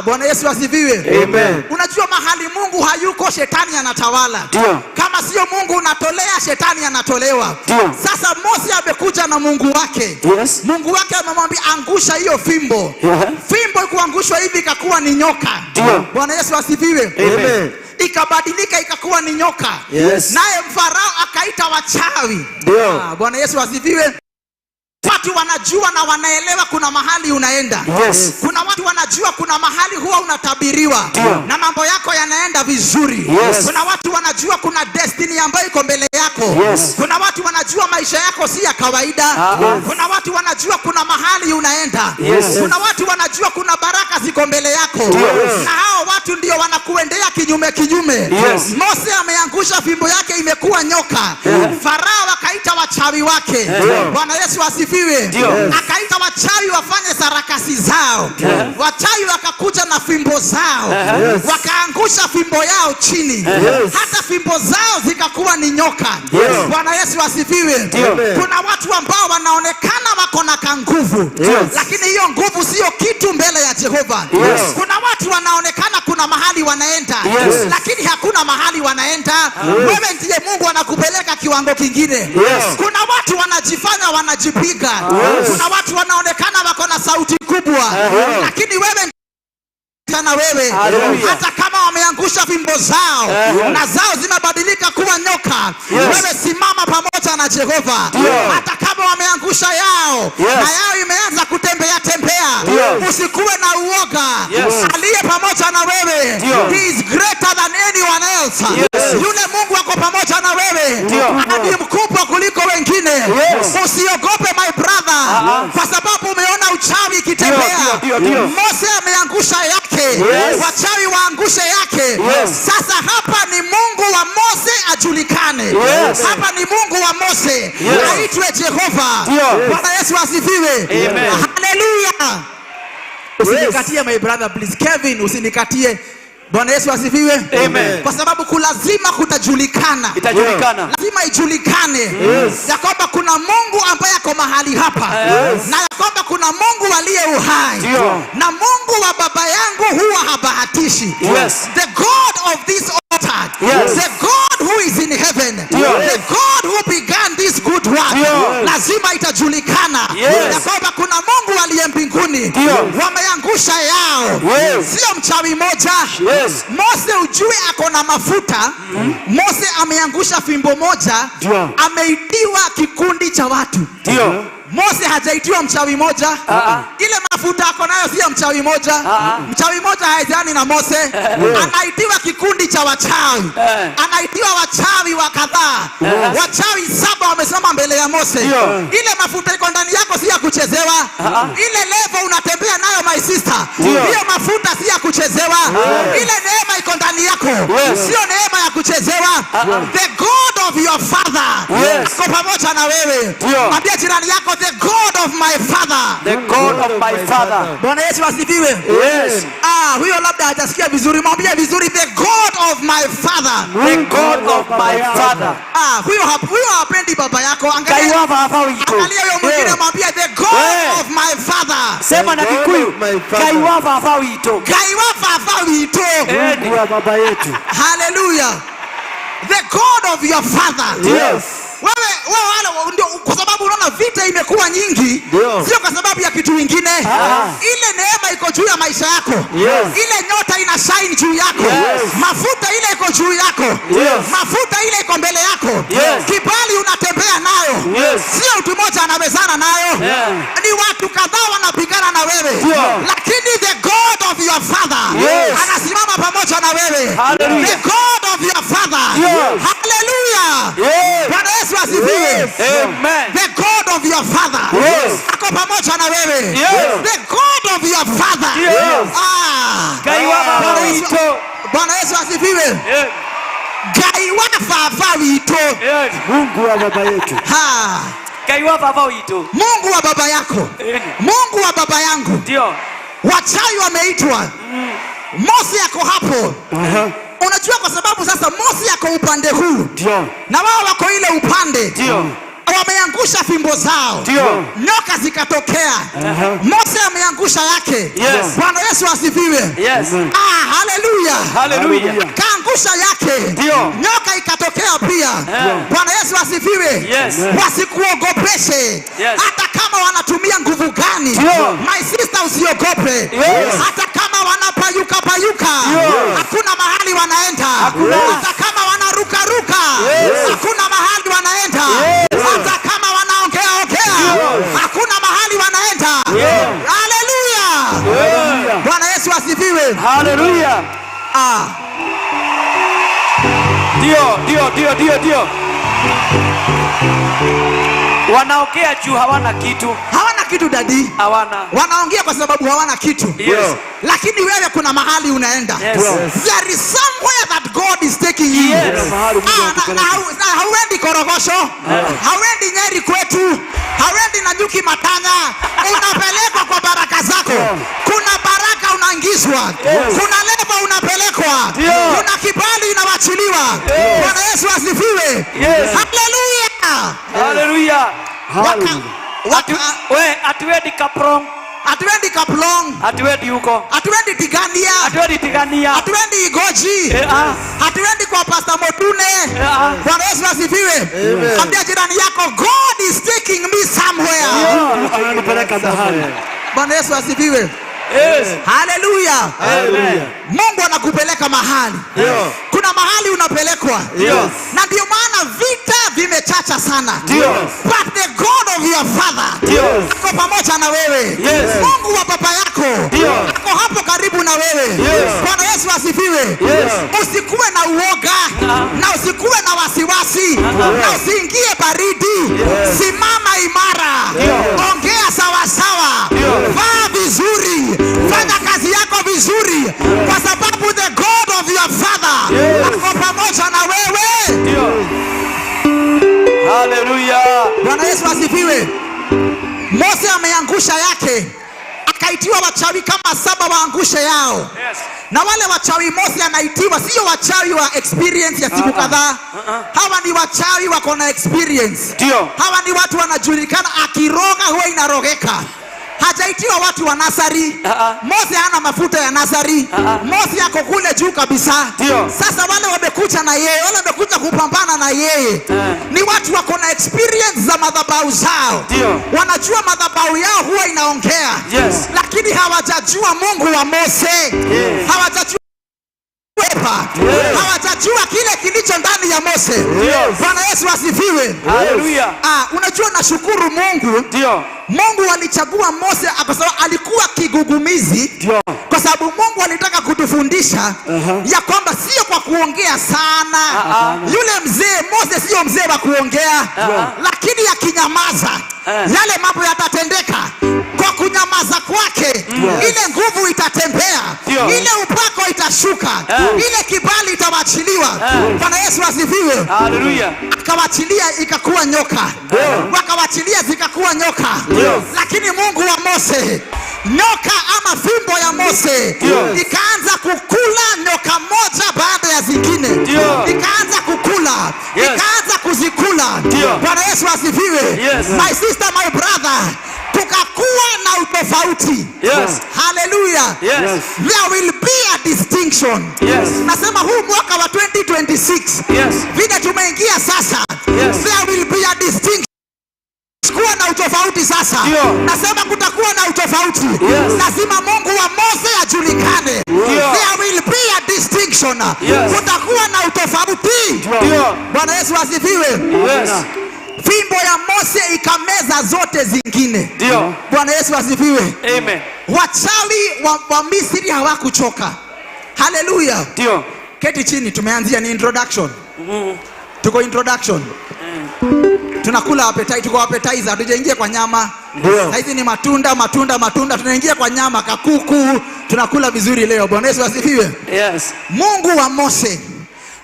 Speaker 12: Bwana Yesu asifiwe.
Speaker 10: Amen.
Speaker 12: Unajua mahali Mungu hayuko, shetani anatawala. Kama sio Mungu unatolea, shetani anatolewa. Sasa Mose amekuja na Mungu wake.
Speaker 10: Yes.
Speaker 12: Mungu wake amemwambia angusha hiyo fimbo. Fimbo kuangushwa hivi ikakuwa ni nyoka. Bwana Yesu asifiwe.
Speaker 10: Amen.
Speaker 12: Ikabadilika ikakuwa ni nyoka.
Speaker 10: Yes.
Speaker 12: Naye Farao akaita wachawi. Bwana Yesu asifiwe. Watu wanajua na wanaelewa kuna mahali unaenda.
Speaker 10: Yes.
Speaker 12: Kuna watu wanajua kuna mahali huwa unatabiriwa na mambo yako yanaenda vizuri.
Speaker 10: Yes.
Speaker 12: Kuna watu wanajua kuna destiny ambayo iko mbele yako.
Speaker 10: Yes.
Speaker 12: Kuna watu wanajua maisha yako si ya kawaida. Kuna watu wanajua kuna mahali unaenda.
Speaker 10: Yes.
Speaker 12: Kuna watu wanajua kuna baraka ziko mbele yako. Na hao watu ndio wanakuendea kinyume kinyume.
Speaker 10: Yes.
Speaker 12: Mose ameangusha fimbo yake imekuwa nyoka. Farao akaita wachawi wake. Bwana Yesu asifiwe. Akaita wachawi wafanye sarakasi zao. Wachawi wakakuja na fimbo zao. Wakaangusha fimbo yao chini. Hata fimbo zao zikakuwa ni nyoka. Bwana Yesu asifiwe. Kuna watu ambao wanaonekana wako na kanguvu, lakini hiyo nguvu sio kitu mbele ya Jehova. Kuna watu wanaonekana kuna mahali wanaenda, lakini hakuna mahali wanaenda. Wewe ndiye Mungu anakupeleka kiwango kingine. Kuna watu wanajifanya wanajipiga. Kuna watu wanaonekana wako na sauti kubwa, lakini wewe sana wewe. Hata kama wameangusha fimbo zao na zao zinabadilika kuwa nyoka, wewe simama pamoja na Jehova. Hata kama wameangusha yao na yao imeanza kutembea tembea, usikuwe na uoga. Aliye pamoja na wewe, he is greater than anyone else. Yule Mungu ako pamoja na wewe, ni mkubwa kuliko wengine. Usiogope my brother, kwa sababu umeona uchawi ikitembea. Mose ameangusha yake. Wachawi waangushe yake. Sasa hapa ni Mungu wa Mose ajulikane. Hapa ni Mungu wa Mose aitwe Jehova. Bwana Yesu asifiwe. Hallelujah. Usinikatie my brother please. Kevin, usinikatie. Bwana Yesu asifiwe.
Speaker 10: Amen.
Speaker 12: Kwa sababu kulazima kutajulikana.
Speaker 10: Itajulikana.
Speaker 12: Lazima ijulikane ya kwamba kuna Mungu ambaye ako mahali hapa. Na ya kwamba kuna Mungu aliye uhai. Na Mungu wa baba yangu huwa habahatishi. The God of this altar. The God who is in heaven. The God who began this good work. Lazima itajulikana. Gibeoni wameangusha yao. Sio mchawi moja. Mose ujue ako na mafuta. Mose ameangusha fimbo moja, ameitiwa kikundi cha watu. Mose hajaitiwa mchawi moja. Ile mafuta ako nayo sio mchawi moja. Mchawi moja haizani na Mose. Anaitiwa kikundi cha wachawi. Anaitiwa wachawi wa kadhaa. Wachawi 7 wamesimama mbele ya Mose. Ile mafuta iko ndani yako si ya kuchezewa. Ile level unatembea nayo my sister, hiyo mafuta si ya kuchezewa. Ile neema iko ndani yako, sio neema ya kuchezewa. The God of your father kwa pamoja na wewe. Mwambie jirani yako, the God of my father.
Speaker 10: The God of my father.
Speaker 12: Bwana Yesu asifiwe. Huyo labda hajasikia vizuri. Mwambie vizuri, the God of my father.
Speaker 10: The God of my father.
Speaker 12: Huyo hapendi baba yako. Angalia huyo mwingine, mwambie the God of my father.
Speaker 10: Sema na Kikuyu, Kaiwa baba wito.
Speaker 12: Kaiwa baba wito.
Speaker 10: Mungu wa baba yetu.
Speaker 12: Hallelujah. The God of your father.
Speaker 5: Yes.
Speaker 12: Wewe ndio kwa sababu unaona vita imekuwa nyingi, sio kwa sababu ya kitu kingine. Ile neema iko juu ya maisha yako. Ile nyota ina shine juu yako. Mafuta ile iko juu yako. Mafuta ile iko mbele yako. Kibali unatembea nayo. Sio mtu mmoja anawezana nayo. Ni watu kadhaa wanapigana na wewe. Lakini the God of your father anasimama pamoja na wewe. The God of your father. Hallelujah. Bwana Yesu asifiwe.
Speaker 10: Amen.
Speaker 12: The God of your father ako pamoja na wewe. The God of your father.
Speaker 10: Kaiwa baba wito.
Speaker 12: Bwana Yesu asifiwe. Kaiwa baba wito.
Speaker 10: Mungu wa baba yetu. Kaiwa baba wito.
Speaker 12: Mungu wa baba yako. Mungu wa baba yangu.
Speaker 10: Ndio.
Speaker 12: Wachawi wameitwa. Mose yako hapo. Unajua kwa sababu sasa Mose yako upande huu. Na wao wako ile upande. Wameangusha fimbo zao. Nyoka zikatokea. Mose ameangusha yake. Bwana Yesu asifiwe. Hallelujah. Kaangusha yake. Nyoka ikatokea pia. Bwana Yesu asifiwe. Wasikuogopeshe. Hata kama wanatumia nguvu gani. My sister, usiogope. Hata kama wanapayuka payuka. Hakuna mahali wanaenda. Hata kama wanaruka ruka. Hakuna mahali wanaenda. Hata kama wanaongea hakuna mahali wanaenda. Hallelujah. Bwana Yesu asifiwe.
Speaker 10: Hallelujah. Ndio. Wanaongea juu hawana kitu.
Speaker 12: Hawana kitu dadi.
Speaker 10: Hawana.
Speaker 12: Wanaongea kwa sababu hawana kitu. Lakini wewe kuna mahali unaenda. There is somewhere that God is taking you. Hauendi Korogosho. Hauendi Nyeri kwetu. Hauendi Nanyuki Matanya. Unapelekwa kwa baraka zako. Kuna baraka unaingizwa. Kuna leva unapelekwa. Kuna kibali inawachiliwa. Bwana Yesu asifiwe.
Speaker 10: Hallelujah. Atuendi Kaprong.
Speaker 12: Hatuendi Kaplong.
Speaker 10: Hatuendi huko.
Speaker 12: Hatuendi Tigania.
Speaker 10: Hatuendi Tigania.
Speaker 12: Hatuendi Igoji. Hatuendi kwa Pastor Motune. Bwana Yesu asifiwe. Ambia jirani yako, God is taking me somewhere.
Speaker 10: Ananipeleka mahali.
Speaker 12: Bwana Yesu asifiwe. Hallelujah. Mungu anakupeleka mahali. Kuna mahali unapelekwa. Na ndio maana vita vimechacha sana. But the God of your father ako pamoja na wewe. Mungu wa baba yako ako hapo karibu na wewe. Bwana Yesu asifiwe. Usikuwe na uoga na usikuwe na wasiwasi na usiingie baridi. Simama imara. Ongea sawa sawa. Vaa vizuri. Fanya kazi yako vizuri kwa sababu the God of your father ako pamoja na wewe.
Speaker 10: Hallelujah.
Speaker 12: Bwana Yesu asifiwe. Mose ameangusha yake, akaitiwa wachawi kama 7 waangushe yao. Na wale wachawi Mose anaitiwa sio wachawi wa experience ya siku kadhaa. Hawa ni wachawi wako na experience. Hawa ni watu wanajulikana, akiroga huwa inarogeka. Hajaitiwa watu wa nasari. Mose hana mafuta ya nasari. Mose yako kule juu kabisa. Sasa wale wamekuja na yeye, wale wamekuja kupambana na yeye, ni watu wako na experience za madhabahu zao. Wanajua madhabahu yao huwa inaongea. Lakini hawajajua Mungu wa Mose. Hawajajua hawajajua kile kilicho ndani ya Mose. Bwana Yesu asifiwe.
Speaker 10: Haleluya.
Speaker 12: Unajua nashukuru Mungu. Mungu alichagua Mose kwa sababu alikuwa kigugumizi. Kwa sababu Mungu alitaka kutufundisha ya kwamba sio kwa kuongea sana. Yule mzee Mose sio mzee wa kuongea, lakini akinyamaza yale mambo yatatendeka. Kwa kunyamaza kwake ile nguvu itatembea, ile upako itashuka, ile kibali itawachiliwa. Bwana Yesu asifiwe.
Speaker 10: Haleluya.
Speaker 12: Akawachilia ikakuwa nyoka. Wakawachilia zikakuwa nyoka. Lakini Mungu wa Mose, nyoka ama fimbo ya Mose ikaanza kukula nyoka moja baada ya zingine. Ikaanza kukula, ikaanza kuzikula. Bwana Yesu asifiwe. My sister, my brother, tukakuwa na utofauti. Hallelujah. There will be a distinction. Nasema huu mwaka wa 2026 vile tumeingia sasa, there will be a distinction. Kuwa na utofauti sasa. Nasema kutakuwa na utofauti. Lazima Mungu wa Mose ajulikane. There will be a distinction. Kutakuwa na utofauti. Bwana Yesu asifiwe. Fimbo ya Mose ikameza zote zingine. Bwana Yesu asifiwe.
Speaker 10: Amen.
Speaker 12: Wachawi wa Misri hawakuchoka. Haleluya. Keti chini, tumeanzia ni introduction. Tuko introduction. Tunakula appetite, tuko appetizer, hatujaingia kwa nyama. Hizi ni matunda, tunaingia kwa nyama, kakuku, tunakula vizuri leo. Bwana Yesu asifiwe. Mungu wa Mose,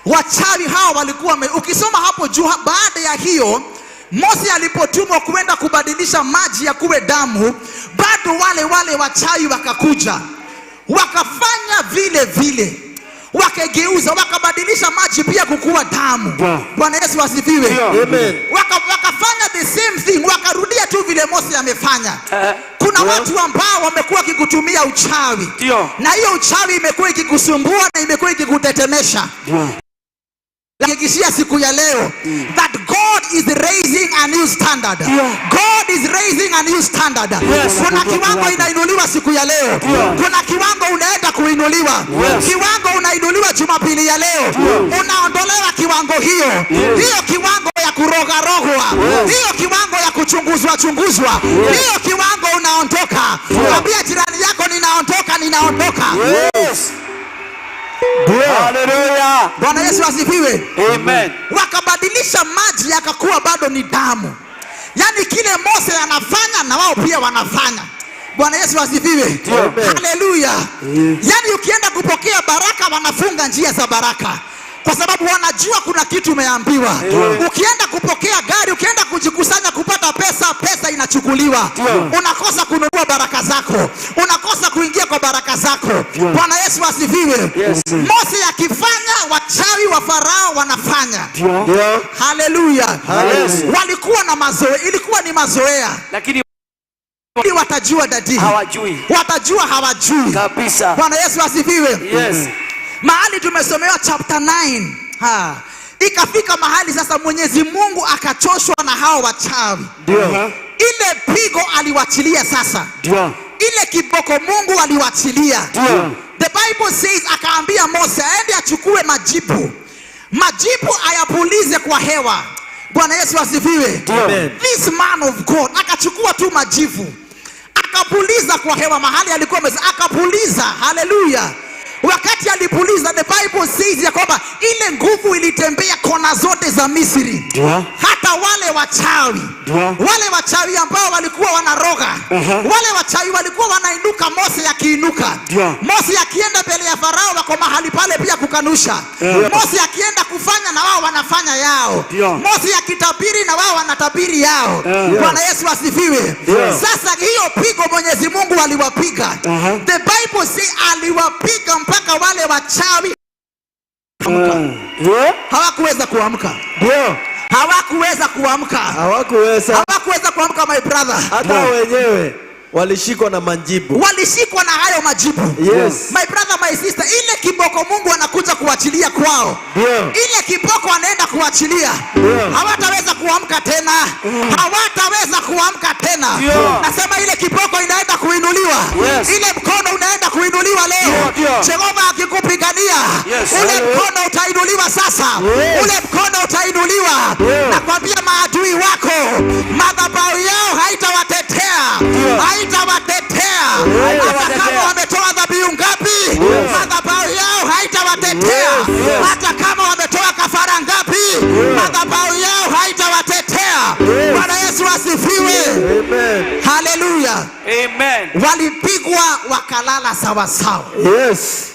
Speaker 12: wachawi hawa walikuwa ukisoma hapo juu, baada ya hiyo Mose alipotumwa kwenda kubadilisha maji ya kuwe damu, bado wale wachawi wakakuja, wakafanya vile vile, wakageuza, wakabadilisha maji pia kukuwa damu. Bwana Yesu asifiwe. Wakafanya the same thing, wakarudia tu vile Mose amefanya. Kuna watu ambao wamekuwa kikutumia uchawi, na hiyo uchawi imekuwa ikikusumbua na imekuwa ikikutetemesha. Hakikishia siku ya leo that God is raising a new standard. God is raising a new standard. Kuna kiwango inainuliwa siku ya leo. Kuna kiwango unaenda kuinuliwa. Kiwango unainuliwa Jumapili ya leo. Unaondolewa kiwango hiyo. Hiyo kiwango ya kurogarogwa. Hiyo kiwango ya kuchunguzwa. Hiyo kiwango unaondoka. Mwambie jirani yako, ninaondoka.
Speaker 10: Haleluya.
Speaker 12: Bwana Yesu asifiwe.
Speaker 10: Amen.
Speaker 12: Wakabadilisha maji yakakuwa bado ni damu. Yaani kile Mose anafanya na wao pia wanafanya. Bwana Yesu asifiwe. Haleluya. Yaani ukienda kupokea baraka wanafunga njia za baraka, kwa sababu wanajua kuna kitu umeambiwa. Ukienda kupokea gari, ukienda kujikusanya kupata pesa, pesa inachukuliwa. Unakosa kununua baraka zako, unakosa kuingia kwa baraka zako. Bwana Yesu asifiwe. Mose akifanya, wachawi wa Farao wanafanya. Haleluya. Walikuwa na mazoea, ilikuwa ni mazoea, lakini watajua dadi hawajui, watajua hawajui kabisa. Bwana Yesu asifiwe. Mahali tumesomewa chapter 9. Ikafika mahali sasa Mwenyezi Mungu akachoshwa na hao wachawi. Ile pigo aliwachilia sasa. Ile kiboko Mungu aliwachilia. The Bible says akaambia Mose aende achukue majibu ayapulize kwa hewa. Bwana Yesu asifiwe. This man of God akachukua tu majivu, akapuliza kwa hewa mahali alikuwa akapuliza. Haleluya. Wakati alipuliza, the Bible says ya kwamba ile nguvu ilitembea kona zote za Misri. Hata wale wachawi ambao walikuwa wanaroga, wale wachawi walikuwa wanainuka, Mose akiinuka. Mose akienda mbele ya Farao wako mahali pale pia kukanusha. Mose akienda kufanya na wao wanafanya yao. Mose akitabiri na wao wanatabiri yao. Bwana Yesu asifiwe. Sasa hiyo pigo Mwenyezi Mungu aliwapiga. The Bible says aliwapiga mpaka wale wachawi hawakuweza kuamka. Hawakuweza kuamka my brother.
Speaker 5: Hata wenyewe walishikwa na majibu.
Speaker 12: Walishikwa na hayo majibu.
Speaker 5: Yes.
Speaker 12: My brother, my sister, ile kiboko Mungu anakuja kuachilia kwao. Ile kiboko anaenda kuachilia. Hawataweza kuamka tena. Hawataweza kuamka tena. Nasema ile kiboko inaenda kuinuliwa. Ile mkono unaenda kuinuliwa leo. Jehova akikupigania, ule mkono utainuliwa sasa. Ule mkono utainuliwa. Nakwambia maadui wako, madhabahu yao haitawatetea. Haitawatetea. Hata kama wametoa dhabihu ngapi, madhabahu yao haitawatetea. Hata kama wametoa kafara ngapi, madhabahu yao haitawatetea. Bwana Yesu asifiwe.
Speaker 5: Amen.
Speaker 12: Hallelujah.
Speaker 4: Amen.
Speaker 12: Walipigwa wakalala sawa sawa.
Speaker 5: Yes.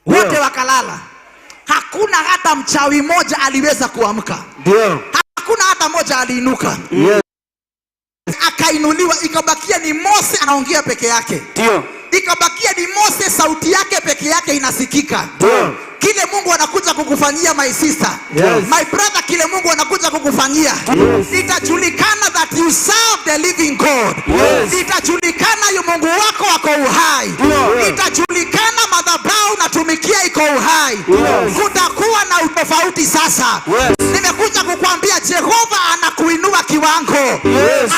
Speaker 12: Wote wakalala. Hakuna hata mchawi moja aliweza kuamka.
Speaker 5: Ndio.
Speaker 12: Hakuna hata moja aliinuka.
Speaker 5: Yes.
Speaker 12: Akainuliwa, ikabakia ni Mose anaongea peke yake.
Speaker 5: Ndio.
Speaker 12: Ikabakia ni Mose, sauti yake peke yake inasikika.
Speaker 5: Ndio.
Speaker 12: Kile Mungu anakuja kukufanyia, my sister, my brother, kile Mungu anakuja kukufanyia, itajulikana that you serve the living God. Itajulikana yu Mungu wako wako uhai. Itajulikana madhabahu unatumikia iko uhai. Kutakuwa na utofauti sasa. Nimekuja kukuambia Jehova anakuinua kiwango.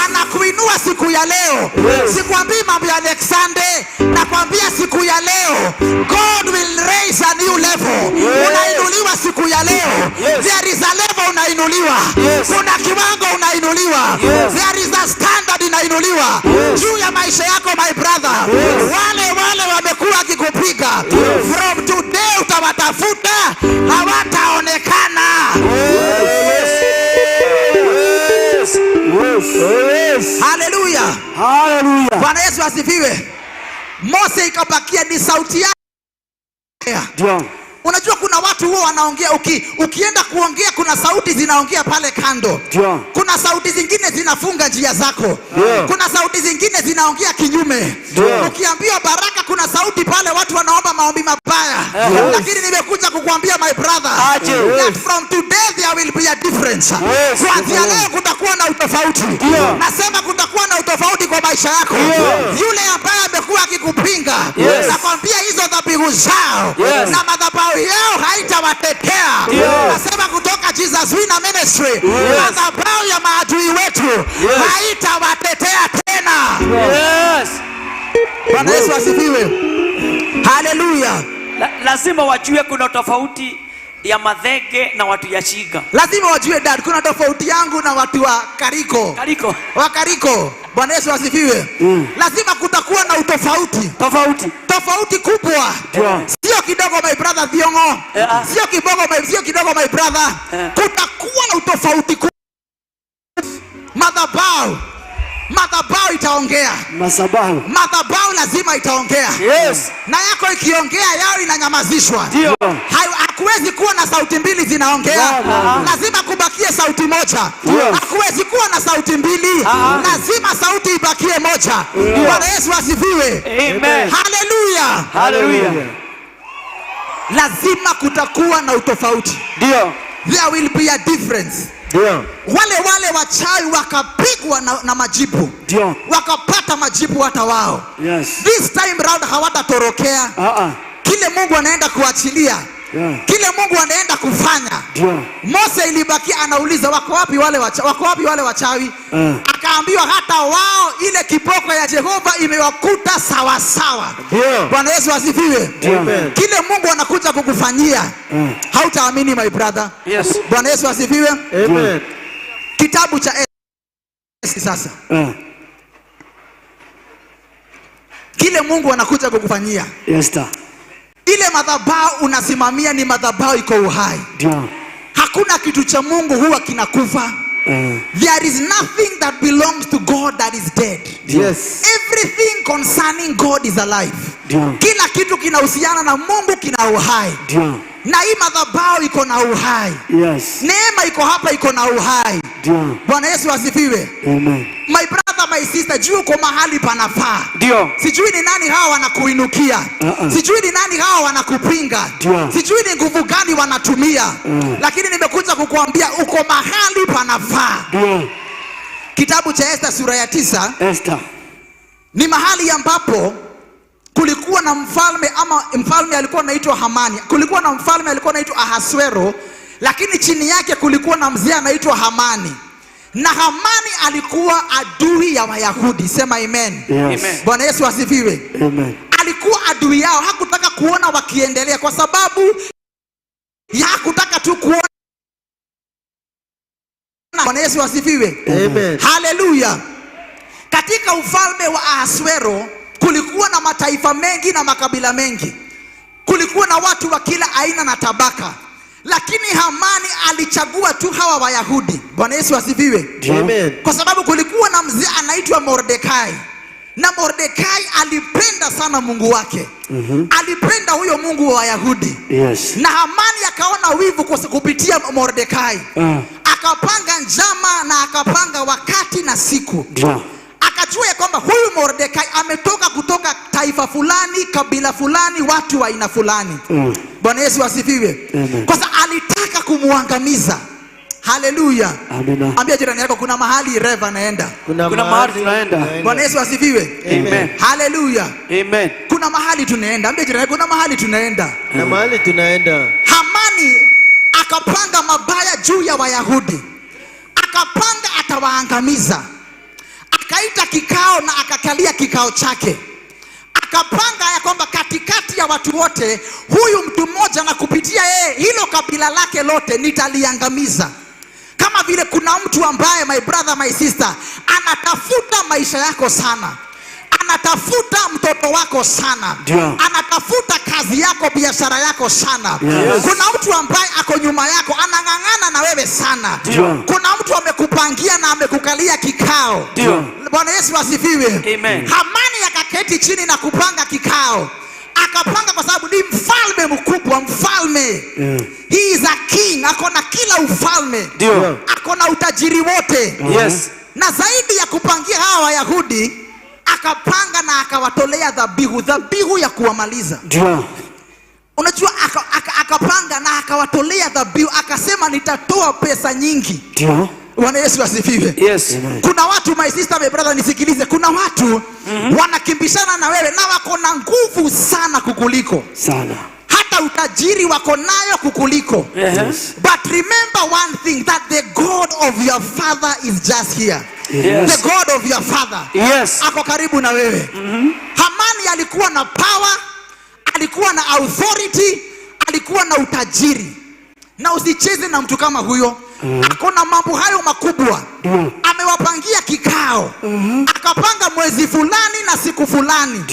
Speaker 12: Anakuinua siku ya leo. Sikwambii mambo ya next Sunday. Nakwambia siku ya leo God will raise a new level. Unainuliwa siku ya leo. There is a level unainuliwa. Kuna kiwango unainuliwa. There is a standard inainuliwa. Juu ya maisha yako, my brother. Wale wamekuwa kikupiga. From today utawatafuta, hawataonekana. Hallelujah.
Speaker 10: Hallelujah.
Speaker 12: Bwana Yesu asifiwe. Mose ikabakia ni sauti yake. Unajua kuna watu huo wanaongea, ukienda kuongea kuna sauti zinaongea pale kando. Kuna sauti zingine zinafunga njia zako. Kuna sauti zingine zinaongea kinyume. Ukiambiwa baraka, kuna sauti pale watu wanaomba maombi mabaya. Lakini nimekuja kukuambia, my brother, that from today there will be a difference. Kuanzia leo kutakuwa na utofauti. Nasema kutakuwa na utofauti kwa maisha yako. Yule ambaye amekuwa akikupinga, nakwambia hizo dhabihu zao na madhabahu yao haitawatetea. Nasema kutoka Jesus Winner Ministry, madhabahu ya maadui wetu haitawatetea tena. Bwana Yesu asifiwe. Hallelujah.
Speaker 4: Lazima wajue kuna tofauti ya Madhege na watu ya Shiga.
Speaker 12: Lazima wajue dad, kuna tofauti yangu na watu wa Kariko. Wa Kariko. Bwana Yesu asifiwe. Lazima kutakuwa na utofauti. Tofauti kubwa. Sio kidogo, my brother Thiongo. Sio kidogo my brother. Kutakuwa na utofauti kubwa. Madhabahu itaongea. Madhabahu lazima itaongea. Na yako ikiongea, yao inanyamazishwa. Hakuwezi kuwa na sauti mbili zinaongea. Lazima kubakie sauti moja. Hakuwezi kuwa na sauti mbili. Lazima sauti ibakie moja. Bwana Yesu asifiwe.
Speaker 4: Amen.
Speaker 12: Hallelujah.
Speaker 4: Hallelujah.
Speaker 12: Lazima kutakuwa na utofauti. There will be a difference. Wale wachawi wakapigwa na majibu. Wakapata majibu hata wao. This time round hawatatorokea. Kile Mungu anaenda kuachilia, kile Mungu anaenda kufanya. Mose ilibaki anauliza wako wapi wale wachawi? Akaambiwa hata wao ile kiboko ya Jehova imewakuta sawa sawa. Bwana Yesu asifiwe. Kile Mungu anakuja kukufanyia, hautaamini my brother. Bwana Yesu asifiwe.
Speaker 5: Amen.
Speaker 12: Kitabu cha sasa. Kile Mungu anakuja kukufanyia. Ile madhabahu unasimamia ni madhabahu iko uhai. Hakuna kitu cha Mungu huwa kinakufa. There is nothing that belongs to God that is dead. Everything concerning God is alive. Kila kitu kinahusiana na Mungu kina uhai. Na hii madhabahu iko na uhai. Neema iko hapa iko na uhai. Bwana Yesu asifiwe. My brother, my sister, juu uko mahali panafaa. Sijui ni nani hawa wanakuinukia. Sijui ni nani hawa wanakupinga. Sijui ni nguvu gani wanatumia. Lakini nimekuja kukuambia uko mahali panafaa. Kitabu cha Esther sura ya 9. ni mahali ambapo kulikuwa na mfalme, ama mfalme alikuwa anaitwa Hamani. Kulikuwa na mfalme alikuwa anaitwa Ahasuero, lakini chini yake kulikuwa na mzee anaitwa Hamani. Na Hamani alikuwa adui ya Wayahudi. Sema amen.
Speaker 10: Yes.
Speaker 12: Bwana Yesu asifiwe.
Speaker 10: Amen.
Speaker 12: Alikuwa adui yao, hakutaka kuona wakiendelea, kwa sababu ya hakutaka tu kuona. Bwana Yesu asifiwe.
Speaker 5: Amen.
Speaker 12: Haleluya. Katika ufalme wa Ahasuero kulikuwa na mataifa mengi na makabila mengi. Kulikuwa na watu wa kila aina na tabaka. Lakini Hamani alichagua tu hawa Wayahudi. Bwana Yesu asifiwe.
Speaker 5: Amen.
Speaker 12: Kwa sababu kulikuwa na mzee anaitwa Mordekai. Na Mordekai alipenda sana Mungu wake. Alipenda huyo Mungu wa Wayahudi.
Speaker 10: Yes.
Speaker 12: Na Hamani akaona wivu kupitia Mordekai. Akapanga njama na akapanga wakati na siku. Akajua ya kwamba huyu Mordekai ametoka kutoka taifa fulani, kabila fulani, watu wa aina fulani. Bwana Yesu asifiwe. Kwa sababu alitaka kumuangamiza. Haleluya.
Speaker 10: Amina.
Speaker 12: Ambia jirani yako kuna mahali Reva naenda.
Speaker 10: Kuna mahali tunaenda.
Speaker 12: Bwana Yesu asifiwe.
Speaker 10: Amen.
Speaker 12: Haleluya.
Speaker 10: Amen.
Speaker 12: Kuna mahali tunaenda. Ambia jirani yako kuna mahali tunaenda.
Speaker 5: Na mahali tunaenda.
Speaker 12: Hamani akapanga mabaya juu ya Wayahudi. Akapanga atawaangamiza. Akaita kikao na akakalia kikao chake. Akapanga ya kwamba katikati ya watu wote huyu mtu mmoja, na kupitia yeye hilo kabila lake lote nitaliangamiza. Kama vile kuna mtu ambaye, my brother, my sister, anatafuta maisha yako sana, anatafuta mtoto wako sana, anatafuta kazi yako, biashara yako sana. Kuna mtu ambaye ako nyuma yako anang'ang'ana na wewe sana. Kuna mtu amekupangia na amekukalia kikao. Bwana Yesu asifiwe.
Speaker 10: Amen.
Speaker 12: Hamani akaketi chini na kupanga kikao. Akapanga kwa sababu ni mfalme mkubwa, mfalme. He is a king, akona kila ufalme. Akona utajiri wote.
Speaker 10: Yes.
Speaker 12: Na zaidi ya kupangia hawa Wayahudi, akapanga na akawatolea dhabihu ya kuwamaliza. Unajua akapanga na akawatolea dhabihu, akasema nitatoa pesa nyingi. Bwana Yesu asifiwe.
Speaker 10: Yes.
Speaker 12: Kuna watu, my sister, my brother, nisikilize, kuna watu wanakimbishana na wewe na wako na nguvu sana kukuliko.
Speaker 10: Sana.
Speaker 12: Hata utajiri wako nayo kukuliko.
Speaker 10: Yes.
Speaker 12: But remember one thing, that the God of your father is just here.
Speaker 10: Yes.
Speaker 12: The God of your father.
Speaker 10: Yes.
Speaker 12: Ako karibu na wewe. Hamani alikuwa na power, alikuwa na authority, alikuwa na utajiri. Na usicheze na mtu kama huyo. Akona mambo hayo makubwa. Amewapangia kikao. Akapanga mwezi fulani na siku fulani.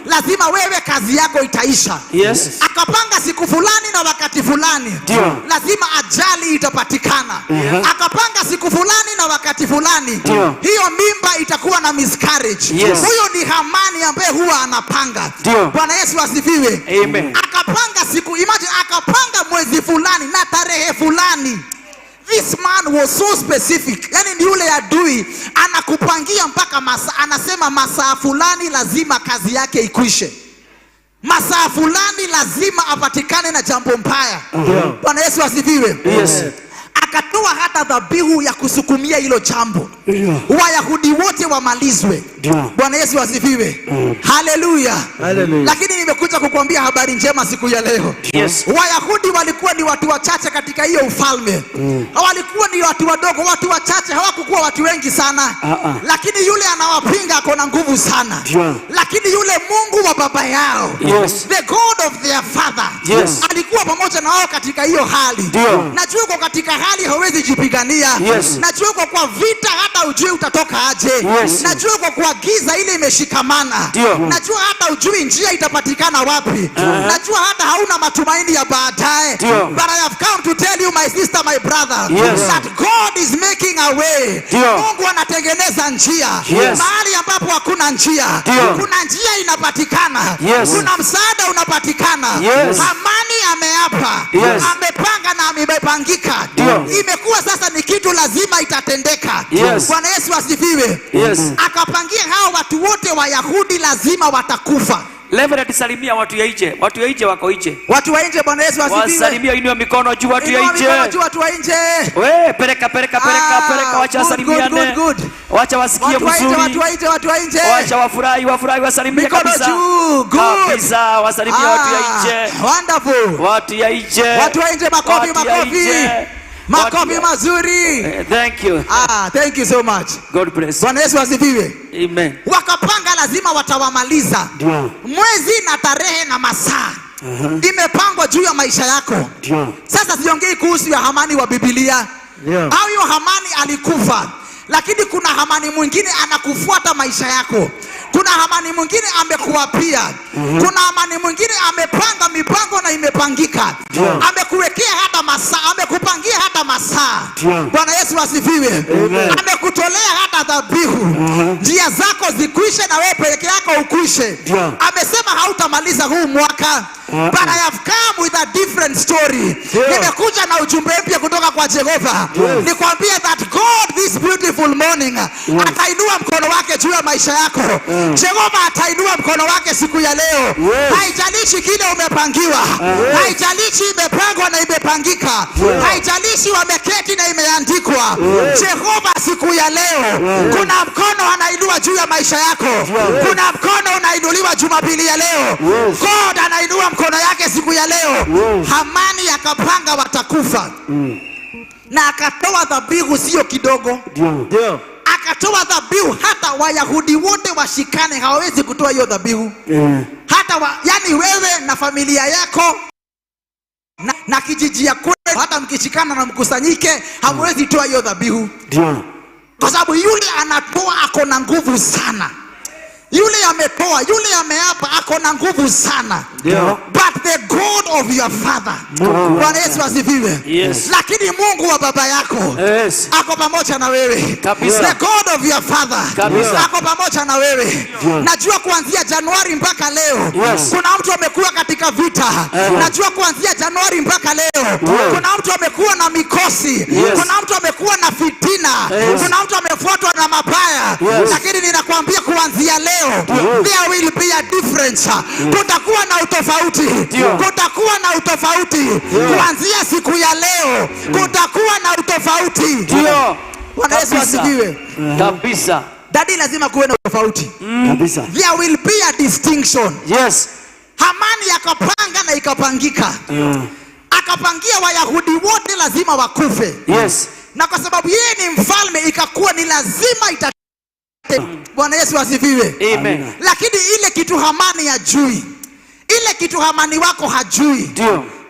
Speaker 12: Lazima wewe kazi yako itaisha.
Speaker 10: Yes.
Speaker 12: Akapanga siku fulani na wakati fulani. Lazima ajali itapatikana. Akapanga siku fulani na wakati fulani. Hiyo mimba itakuwa na miscarriage.
Speaker 10: Yes.
Speaker 12: Huyo ni Hamani ambaye huwa anapanga. Bwana Yesu asifiwe.
Speaker 10: Amen.
Speaker 12: Akapanga siku, imagine, akapanga mwezi fulani na tarehe fulani. This man was so specific. Yani ni yule adui anakupangia mpaka anasema masaa fulani lazima kazi yake ikwishe. Masaa fulani lazima apatikane na jambo mbaya. Bwana Yesu asifiwe.
Speaker 10: Yes.
Speaker 12: Akatoa hata dhabihu ya kusukumia hilo jambo. Wayahudi wote wamalizwe. Bwana Yesu asifiwe. Haleluya. Lakini nimekuja kukuambia habari njema siku ya leo.
Speaker 10: Yes.
Speaker 12: Wayahudi walikuwa ni watu wachache katika hiyo ufalme. Walikuwa ni watu wadogo, watu wachache, hawakukuwa watu wengi sana. Lakini yule anawapinga akona nguvu sana. Lakini yule Mungu wa baba yao, the God of their father, alikuwa pamoja na wao katika hiyo hali. Najua uko katika hali hauwezi jipigania. Najua uko kwa vita hata ujui utatoka aje. Najua uko kwa giza ile imeshikamana. Najua hata ujui njia itapatikana wapi. Najua hata hauna matumaini ya baadaye. But I have come to tell you, my sister, my brother, that God is making a way. Mungu anatengeneza njia. Mahali ambapo hakuna njia, kuna njia inapatikana. Kuna msaada unapatikana. Hamani ameapa, amepanga na amepangika. Imekuwa sasa sasa ni kitu lazima itatendeka.
Speaker 4: Yes.
Speaker 12: Bwana Yesu asifiwe.
Speaker 4: Yes.
Speaker 12: Akapangia hao watu wote Wayahudi lazima watakufa.
Speaker 4: Level salimia watu ya nje. Watu ya nje wako nje.
Speaker 12: Watu wa nje, Bwana Yesu asifiwe.
Speaker 4: Wasalimia, inua mikono juu watu ya nje.
Speaker 12: Inua mikono juu watu wa nje.
Speaker 4: We, peleka wacha wasalimiane.
Speaker 12: Good.
Speaker 4: Wacha wasikie vizuri.
Speaker 12: Watu wa nje.
Speaker 4: Wacha wafurahi wasalimie kabisa.
Speaker 12: Mikono juu. Good.
Speaker 4: Kabisa, wasalimia watu ya nje.
Speaker 12: Wonderful.
Speaker 4: Watu ya nje.
Speaker 12: Watu wa nje, makofi mazuri.
Speaker 4: Thank you.
Speaker 12: Thank you so much.
Speaker 4: God bless.
Speaker 12: Bwana Yesu asifiwe.
Speaker 4: Amen.
Speaker 12: Wakapanga lazima watawamaliza. Mwezi na tarehe na masaa imepangwa juu ya maisha yako. Sasa siongei kuhusu ya Hamani wa Biblia. Au hiyo Hamani alikufa, lakini kuna Hamani mwingine anakufuata maisha yako. Kuna Hamani mwingine amekuapia. Kuna Hamani mwingine amepanga mipango na imepangika. Amekuwekea hata masaa, amekupangia hata masaa. Bwana Yesu asifiwe. Amekutolea hata dhabihu. Njia zako zikwishe na wewe peke yako ukwishe. Amesema hautamaliza huu mwaka. But I have come with a different story. Nimekuja na ujumbe mpya kutoka kwa Jehova. Nikwambie that God this beautiful morning atainua mkono wake juu ya maisha yako. Jehova atainua mkono wake siku ya leo. Haijalishi kile umepangiwa. Haijalishi imepangwa na imepangika. Haijalishi wameketi na imeandikwa. Jehova siku ya leo kuna mkono anainua juu ya maisha yako. Kuna mkono unainuliwa Jumapili ya leo. God anainua mkono yake siku ya leo. Hamani akapanga watakufa. Na akatoa dhabihu sio kidogo. Akatoa dhabihu hata Wayahudi wote washikane hawawezi kutoa hiyo dhabihu. Hata yani wewe na familia yako na kijiji yako hata mkishikana na mkusanyike hamwezi toa hiyo dhabihu. Kwa sababu yule anatoa ako na nguvu sana. Yule ametoa, yule ameapa ako na nguvu sana. But the God of your father. Bwana Yesu asifiwe. Lakini Mungu wa baba yako ako pamoja na wewe. The God of your father ako pamoja na wewe. Najua kuanzia Januari mpaka leo kuna mtu amekuwa katika vita. Najua kuanzia Januari mpaka leo kuna mtu amekuwa na mikosi. Kuna mtu amekuwa na fitina. Kuna mtu amefuatwa na mabaya. Lakini ninakwambia kuanzia leo there will be a difference. Kutakuwa na utofauti. Kutakuwa na utofauti. Kuanzia siku ya leo kutakuwa na utofauti. Bwana Yesu asifiwe.
Speaker 4: Kabisa.
Speaker 12: Dadi lazima kuwe na utofauti.
Speaker 10: Kabisa.
Speaker 12: There will be a distinction.
Speaker 10: Yes.
Speaker 12: Hamani akapanga na ikapangika. Akapangia Wayahudi wote lazima wakufe.
Speaker 10: Yes.
Speaker 12: Na kwa sababu yeye ni mfalme ikakuwa ni lazima Bwana Yesu asifiwe.
Speaker 4: Amen.
Speaker 12: Lakini ile kitu Hamani hajui. Ile kitu Hamani wako hajui.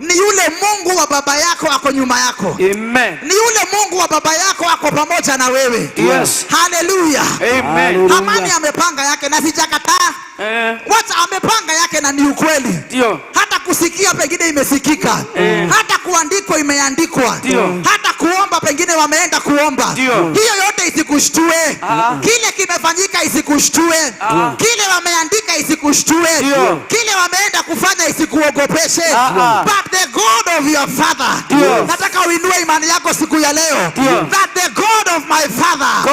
Speaker 12: Ni yule Mungu wa baba yako ako nyuma yako.
Speaker 4: Amen.
Speaker 12: Ni yule Mungu wa baba yako ako pamoja na wewe.
Speaker 4: Yes.
Speaker 12: Hallelujah.
Speaker 4: Amen.
Speaker 12: Hamani amepanga yake na sijakataa. Wacha amepanga yake na ni ukweli. Hata kusikia pengine imesikika. Hata kuandikwa imeandikwa. Hata kuomba pengine wameenda kuomba. Hiyo yote isikushtue. Kile kimefanyika isikushtue. Kile wameandika isikushtue. Kile wameenda kufanya isikuogopeshe. But the God of your father. Nataka uinue imani yako siku ya leo. That the God of my father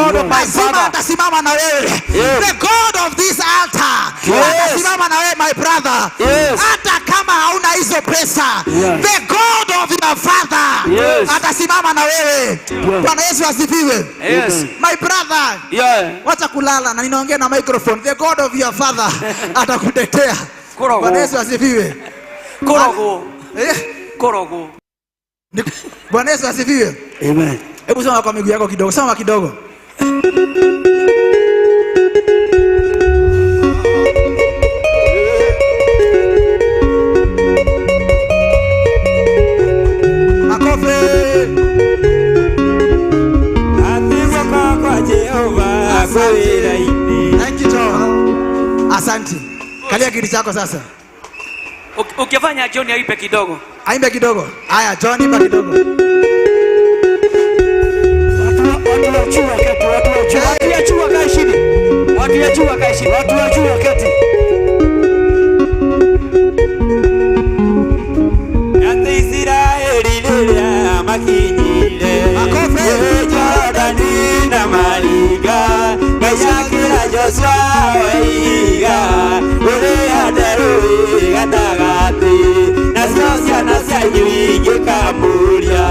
Speaker 12: atasimama na wewe. The God of this altar atasimama na wewe my brother. Hata kama hauna hizo pesa, the God of your father atasimama na wewe. Bwana Yesu asifiwe. My brother, wacha kulala na ninaongea na microphone. The God of your father atakutetea. Bwana Yesu asifiwe.
Speaker 4: Korogo.
Speaker 12: Bwana Yesu asifiwe.
Speaker 10: Amen.
Speaker 12: Hebu soma kwa miguu yako kidogo. Soma kidogo. Makofi. Thank you John. Asante. Kalia kiti chako sasa.
Speaker 4: Ukifanya John aipe kidogo.
Speaker 12: Aimbe kidogo. Haya John imba kidogo.
Speaker 10: Watu wa chuo kati,
Speaker 4: Watu ya chuo kaa chini. Watu ya chuo kaa chini.
Speaker 10: watu wa chuo kati.
Speaker 12: Makofi.
Speaker 4: swaiga uria nderu gatagati nacio ciana cianyu ingĩkamuria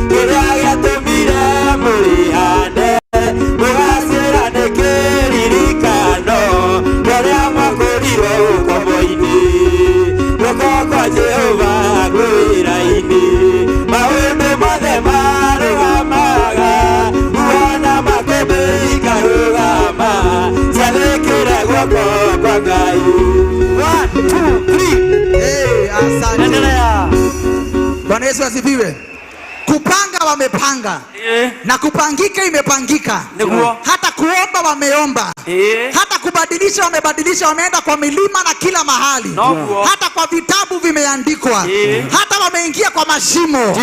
Speaker 4: kĩrĩa gĩatũmire mũrĩhane mũgacĩra nĩ kĩririkano kũrĩa mwakũrirwo ũkombo-inĩ guoko kwa Jehova kwĩra-inĩ maũndũ mothe marũgamaga kuona makũmbĩ ikarũgama ciathĩkĩre guoko kwa Ngai. 1, 2, 3.
Speaker 12: Hey, asante.
Speaker 4: Endelea.
Speaker 12: Bwana Yesu asifiwe. Kupanga wamepanga, na kupangika imepangika. Hata kuomba wameomba, hata kubadilisha wamebadilisha, wameenda kwa milima na kila mahali. Hata kwa vitabu vimeandikwa, hata wameingia kwa mashimo,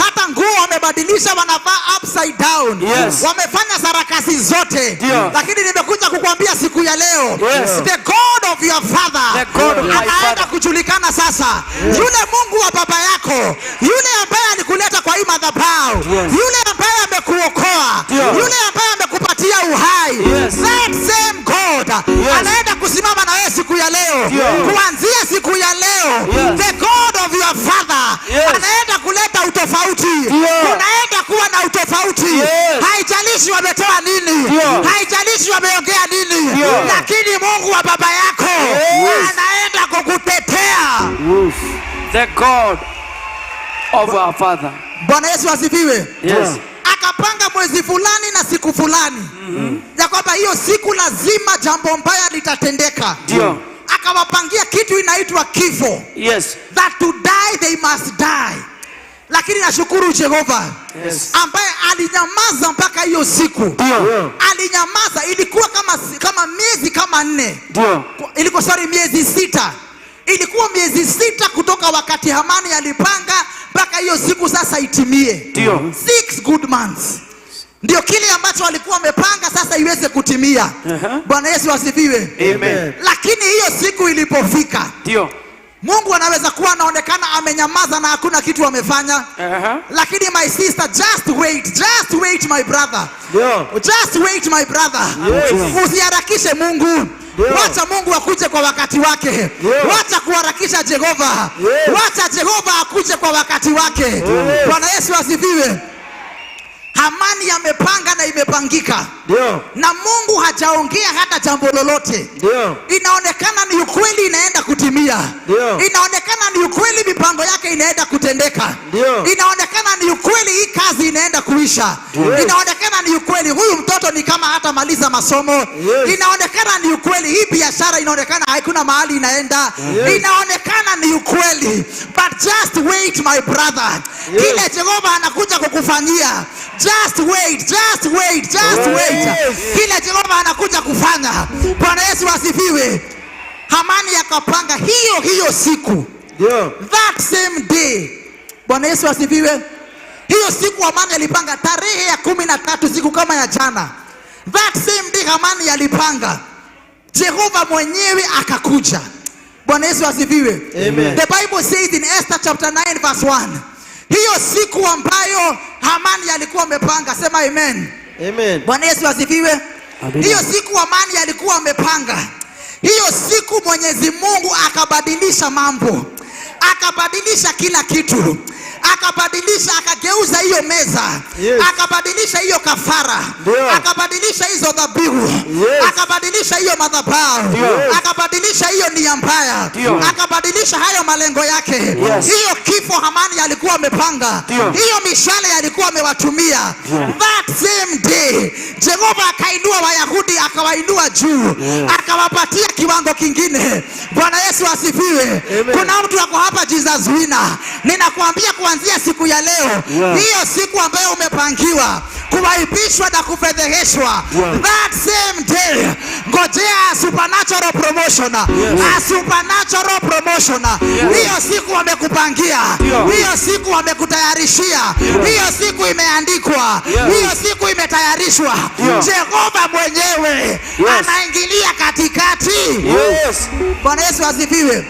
Speaker 12: hata nguo wamebadilisha, wanavaa upside down. Wamefanya sarakasi zote, lakini nimekuja kukuambia siku ya leo, the God of your father anaenda kujulikana sasa. Yule Mungu wa baba yako, yule ambaye alikuleta kwa hii madhabahu, yule ambaye amekuokoa, yule ambaye amekupatia uhai, that same God anaenda kusimama na wewe siku ya leo. Kuanzia siku ya leo, the God of your father anaenda kuleta utofauti. Unaenda kuwa na utofauti. Haijalishi wametoa nini, haijalishi wameongea nini, lakini Mungu wa baba yako anaenda kukutetea.
Speaker 4: The God of our father.
Speaker 12: Bwana Yesu asifiwe. Akapanga mwezi fulani na siku fulani, ya kwamba hiyo siku lazima jambo mbaya litatendeka. Akawapangia kitu inaitwa kifo. That to die they must die. Lakini nashukuru Jehova ambaye alinyamaza mpaka hiyo siku. Alinyamaza, ilikuwa kama miezi kama 4. Ilikuwa miezi 6. Ilikuwa miezi 6 kutoka wakati Hamani alipanga mpaka hiyo siku sasa itimie. 6 good months. Ndio kile ambacho walikuwa wamepanga sasa iweze kutimia. Bwana Yesu asifiwe.
Speaker 5: Amen.
Speaker 12: Lakini hiyo siku ilipofika, Mungu anaweza kuwa anaonekana amenyamaza na hakuna kitu amefanya. Lakini my sister, just wait my brother. Just wait my brother. Usiharakishe Mungu. Wacha Mungu akuje kwa wakati wake. Wacha kuharakisha Jehova. Wacha Jehova akuje kwa wakati wake. Bwana Yesu asifiwe. Hamani amepanga na imepangika. Na Mungu hajaongea hata jambo lolote. Inaonekana ni ukweli inaenda kutimia. Inaonekana ni ukweli mipango yake inaenda kutendeka. Inaonekana ni ukweli hii kazi inaenda kuisha. Inaonekana ni ukweli huyu mtoto ni kama hata maliza masomo. Inaonekana ni ukweli hii biashara inaonekana haikuna mahali inaenda. Inaonekana ni ukweli. But just wait my brother. Kile Jehova anakuja kukufanyia, just wait. Kile Jehova anakuja kufanya. Bwana Yesu asifiwe. Hamani akapanga hiyo siku. That same day. Bwana Yesu asifiwe. Hiyo siku Hamani alipanga tarehe ya 13, siku kama ya jana. That same day Hamani alipanga, Jehova mwenyewe akakuja. Bwana Yesu asifiwe. The Bible says in Esther chapter 9 verse 1. Hiyo siku ambayo Hamani alikuwa amepanga, sema amen. Bwana Yesu asifiwe. Hiyo siku Hamani alikuwa amepanga. Hiyo siku Mwenyezi Mungu akabadilisha mambo. Akabadilisha kila kitu. Akabadilisha, akageuza hiyo meza. Akabadilisha hiyo kafara. Akabadilisha hizo dhabihu. Akabadilisha hiyo madhabahu. Akabadilisha hiyo nia mbaya. Akabadilisha hayo malengo yake. Hiyo kifo Hamani alikuwa amepanga. Hiyo mishale alikuwa amewatumia. That same day Jehova akainua Wayahudi, akawainua juu, akawapatia kiwango kingine. Bwana Yesu asifiwe. Kuna mtu wako hapa Jesus winner. Ninakuambia kuanzia siku ya leo, hiyo siku ambayo umepangiwa kuwaibishwa na kufedheheshwa, that same day ngojea supernatural promotion. A supernatural promotion. Hiyo siku wamekupangia, hiyo siku wamekutayarishia, hiyo siku imeandikwa, hiyo siku imetayarishwa. Jehova mwenyewe anaingilia katikati. Bwana Yesu asifiwe.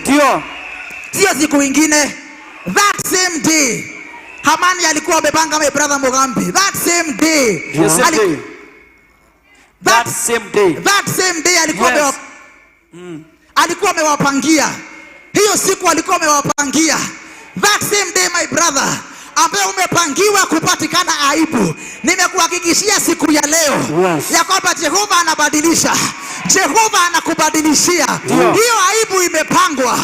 Speaker 12: Sio siku ingine. That same day Hamani alikuwa amepanga, my brother Mugambi. That same day
Speaker 10: That same day.
Speaker 12: That same day alikuwa
Speaker 10: Yes.
Speaker 12: alikuwa amewapangia. Hiyo siku alikuwa amewapangia. That same day my brother, ambaye umepangiwa kupatikana aibu, nimekuhakikishia siku ya leo ya kwamba Jehova anabadilisha. Jehova anakubadilishia. Hiyo aibu imepangwa.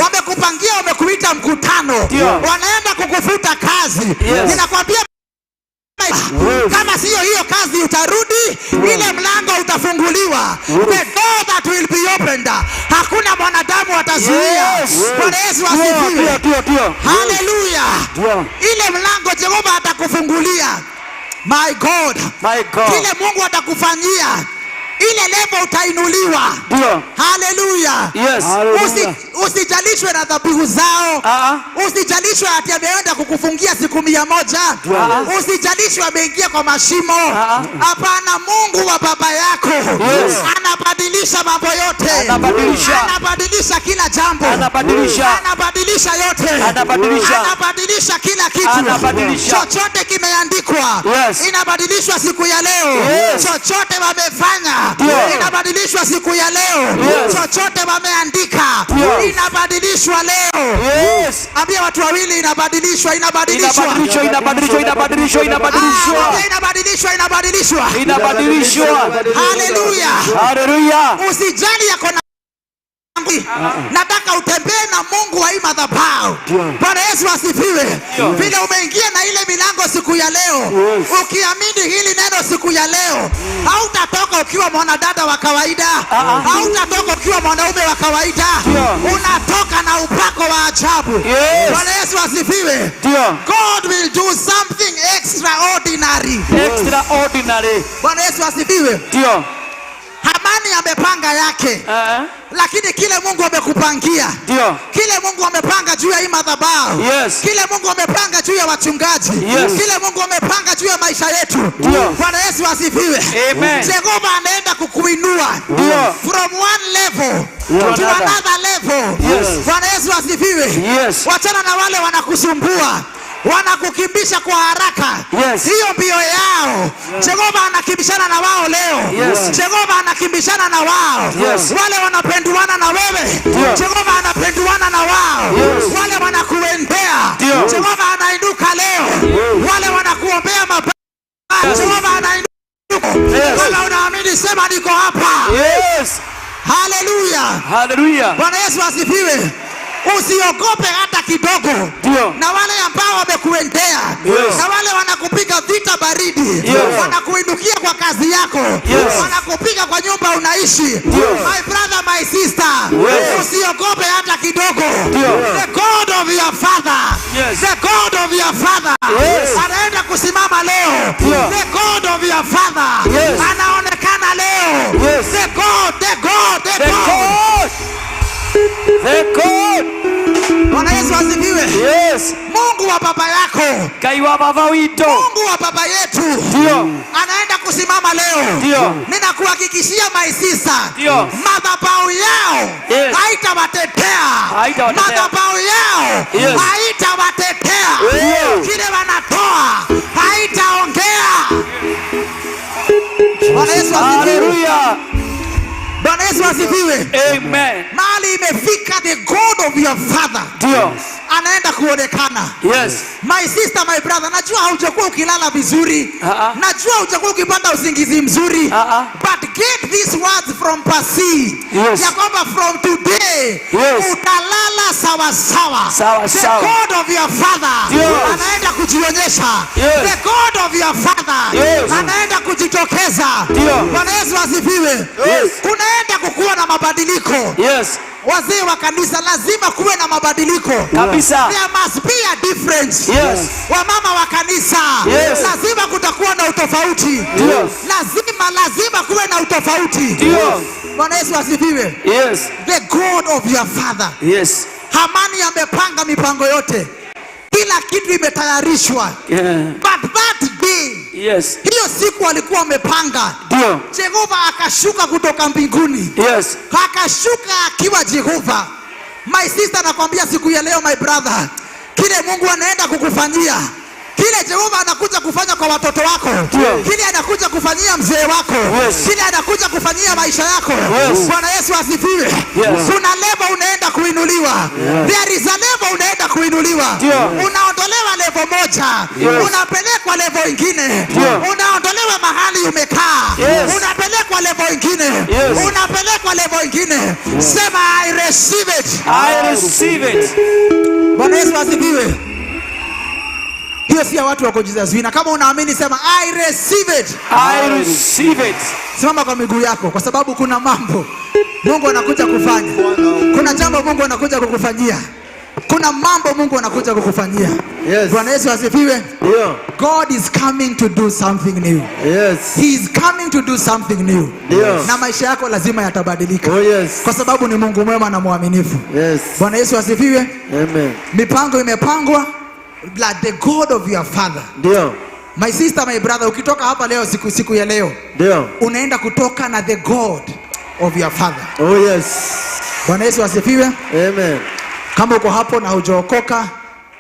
Speaker 12: Wamekupangia, wamekuita mkutano. Wanaenda kukufuta kazi. Ninakwambia kama sio hiyo kazi utarudi, ile mlango utafunguliwa. The door that will be opened. Hakuna mwanadamu atazuia. Bwana Yesu asifiwe. Hallelujah. Ile mlango Jehova atakufungulia. My God. Kile Mungu atakufanyia, ile level utainuliwa. Hallelujah. Usijalishwe na dhabihu zao. Usijalishwe ati ameenda kukufungia siku 100. Usijalishwe ameingia kwa mashimo. Hapana, Mungu wa baba yako anabadilisha mambo yote. Anabadilisha kila jambo. Anabadilisha yote. Anabadilisha kila kitu. Chochote kimeandikwa inabadilishwa siku ya leo. Chochote wamefanya inabadilishwa siku ya leo. Chochote wameandika inabadilishwa leo. Ambia watu wawili inabadilishwa. Hallelujah. Usijali yako na nataka utembee na Mungu wa hii madhabahu. Bwana Yesu asifiwe. Vile umeingia na ile milango siku ya leo, ukiamini hili neno siku ya leo, hautatoka ukiwa mwanadada wa kawaida, hautatoka ukiwa mwanaume wa kawaida. Unatoka na upako wa ajabu. Bwana Yesu asifiwe. God will do something extraordinary. Bwana Yesu asifiwe. Hamani amepanga yake. Lakini kile Mungu amekupangia, kile Mungu amepanga juu ya hii madhabahu, kile Mungu amepanga juu ya wachungaji, kile Mungu amepanga juu ya maisha yetu. Bwana Yesu asifiwe. Jehova anaenda kukuinua from one level to another level. Bwana Yesu asifiwe. Wachana na wale wanakusumbua, wanakukimbisha kwa haraka. Hiyo mbio yao Jehova anakimbishana na wao leo. Jehova anakimbishana na wao. Wale wanapenduana na wewe, Jehova anapenduana na wao. Wale wanakuendea, Jehova anainuka leo. Wale wanakuombea mabaya, Jehova anainuka. Kama unaamini sema niko hapa. Hallelujah. Bwana Yesu asifiwe. Usiogope hata kidogo. Na wale ambao wamekuendea, na wale wanakupiga vita baridi, wanakuinukia kwa kazi yako, wanakupiga kwa nyumba unaishi. My brother, my sister, usiogope hata kidogo. The God of your father, the God of your father anaenda kusimama leo. The God of your father anaonekana leo. The God. Bwana Yesu asifiwe. Mungu wa baba yako, Mungu wa baba yetu anaenda kusimama leo. Ninakuhakikishia my sister, madhabahu yao haitawatetea. Madhabahu yao haitawatetea. Kile wanatoa haitaongea. Bwana Yesu asifiwe. Bwana Yesu asifiwe.
Speaker 10: Amen.
Speaker 12: Mali imefika, the God of your father anaenda kuonekana. My sister, my brother, najua haujakuwa ukilala vizuri. Najua haujakuwa ukipata usingizi mzuri. But get these words from Pasi. Ya kwamba from today utalala sawa sawa. The God of your father anaenda kujionyesha. The God of your father anaenda kujitokeza. Bwana Yesu asifiwe. Kunaenda kukuwa na mabadiliko. Wazee wa kanisa, lazima kuwe na mabadiliko
Speaker 10: kabisa.
Speaker 12: There must be a difference. Wamama wa kanisa, lazima kutakuwa na utofauti. Lazima kuwe na utofauti. Bwana Yesu asifiwe. The God of your father. Hamani amepanga mipango yote. Kila kitu imetayarishwa. But that day, hiyo siku alikuwa amepanga. Jehova akashuka kutoka mbinguni. Akashuka akiwa Jehova. My sister, nakwambia siku ya leo, my brother, kile Mungu anaenda kukufanyia Kile Jehova anakuja kufanya kwa watoto wako, kile anakuja kufanyia mzee wako, kile anakuja kufanyia maisha yako. Bwana Yesu asifiwe. Kuna level unaenda kuinuliwa. There is a level unaenda kuinuliwa. Unaondolewa level moja, unapelekwa level nyingine. Unaondolewa mahali umekaa, unapelekwa level nyingine, unapelekwa level nyingine. Sema I receive it.
Speaker 4: I receive it.
Speaker 12: Bwana Yesu asifiwe. Hiyo si ya watu wako Jesus wina. Kama unaamini sema I receive it.
Speaker 4: I receive it.
Speaker 12: Simama kwa miguu yako, kwa sababu kuna mambo Mungu anakuja kufanya. Kuna jambo Mungu anakuja kukufanyia. Kuna mambo Mungu anakuja kukufanyia.
Speaker 5: Yes.
Speaker 12: Bwana Yesu asifiwe.
Speaker 5: Ndio.
Speaker 12: God is coming to do something new.
Speaker 5: Yes.
Speaker 12: He is coming to do something new.
Speaker 5: Ndio.
Speaker 12: Na maisha yako lazima yatabadilika.
Speaker 5: Oh yes.
Speaker 12: Kwa sababu ni Mungu mwema na mwaminifu.
Speaker 5: Yes.
Speaker 12: Bwana Yesu asifiwe.
Speaker 5: Amen.
Speaker 12: Mipango imepangwa like the God of your father.
Speaker 5: Ndio.
Speaker 12: My sister, my brother, ukitoka hapa leo siku ya leo,
Speaker 5: ndio
Speaker 12: unaenda kutoka na the God of your father.
Speaker 5: Oh yes.
Speaker 12: Bwana Yesu asifiwe.
Speaker 5: Amen.
Speaker 12: Kama uko hapo na hujaokoka,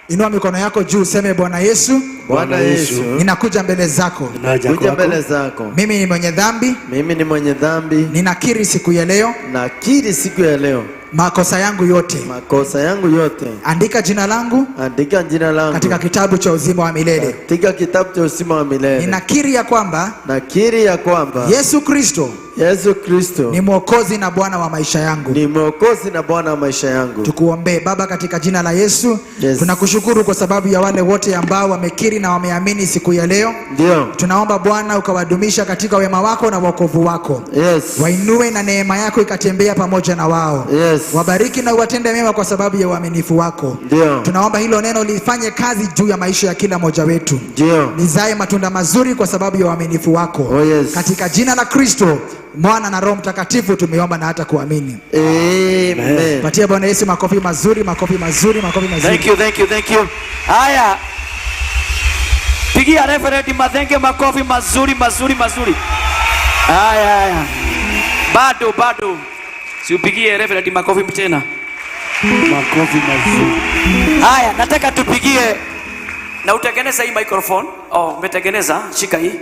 Speaker 12: inua mikono yako juu, useme Bwana Yesu.
Speaker 5: Bwana Yesu,
Speaker 12: ninakuja mbele zako.
Speaker 5: Kuja mbele zako.
Speaker 12: Mimi ni mwenye dhambi.
Speaker 5: Mimi ni mwenye dhambi.
Speaker 12: Ninakiri siku ya leo.
Speaker 5: Nakiri siku ya leo
Speaker 12: makosa yangu yote.
Speaker 5: Makosa yangu yote.
Speaker 12: Andika jina langu.
Speaker 5: Andika jina langu
Speaker 12: katika kitabu cha uzima wa milele.
Speaker 5: Katika kitabu cha uzima wa milele.
Speaker 12: Ninakiri ya kwamba.
Speaker 5: Nakiri ya kwamba
Speaker 12: Yesu Kristo.
Speaker 5: Yesu Kristo
Speaker 12: ni mwokozi na Bwana wa maisha yangu.
Speaker 5: Ni mwokozi na Bwana wa maisha yangu.
Speaker 12: Tukuombe Baba katika jina la Yesu.
Speaker 5: Yes.
Speaker 12: Tunakushukuru kwa sababu ya wale wote ambao wamekiri na wameamini siku ya leo.
Speaker 5: Ndio.
Speaker 12: Tunaomba Bwana ukawadumisha katika wema wako na wokovu wako.
Speaker 5: Yes.
Speaker 12: Wainue na neema yako ikatembea pamoja na wao.
Speaker 5: Yes.
Speaker 12: Wabariki na uwatende mema kwa sababu ya uaminifu wako.
Speaker 5: Ndio.
Speaker 12: Tunaomba hilo neno lifanye kazi juu ya maisha ya kila mmoja wetu.
Speaker 5: Ndio.
Speaker 12: Lizae matunda mazuri kwa sababu ya uaminifu wako.
Speaker 5: Oh yes.
Speaker 12: Katika jina la Kristo, Mwana na Roho Mtakatifu tumeomba na hata kuamini.
Speaker 5: Amen.
Speaker 12: Patia Bwana Yesu makofi mazuri, makofi mazuri, makofi mazuri.
Speaker 4: Thank you, thank you, thank you. Haya. Pigia referee Mathenge makofi mazuri mazuri mazuri. Haya haya. Bado. Si upigie referee makofi tena. Makofi mazuri. Haya, nataka tupigie na utengeneze hii microphone. Oh, umetengeneza? Shika hii.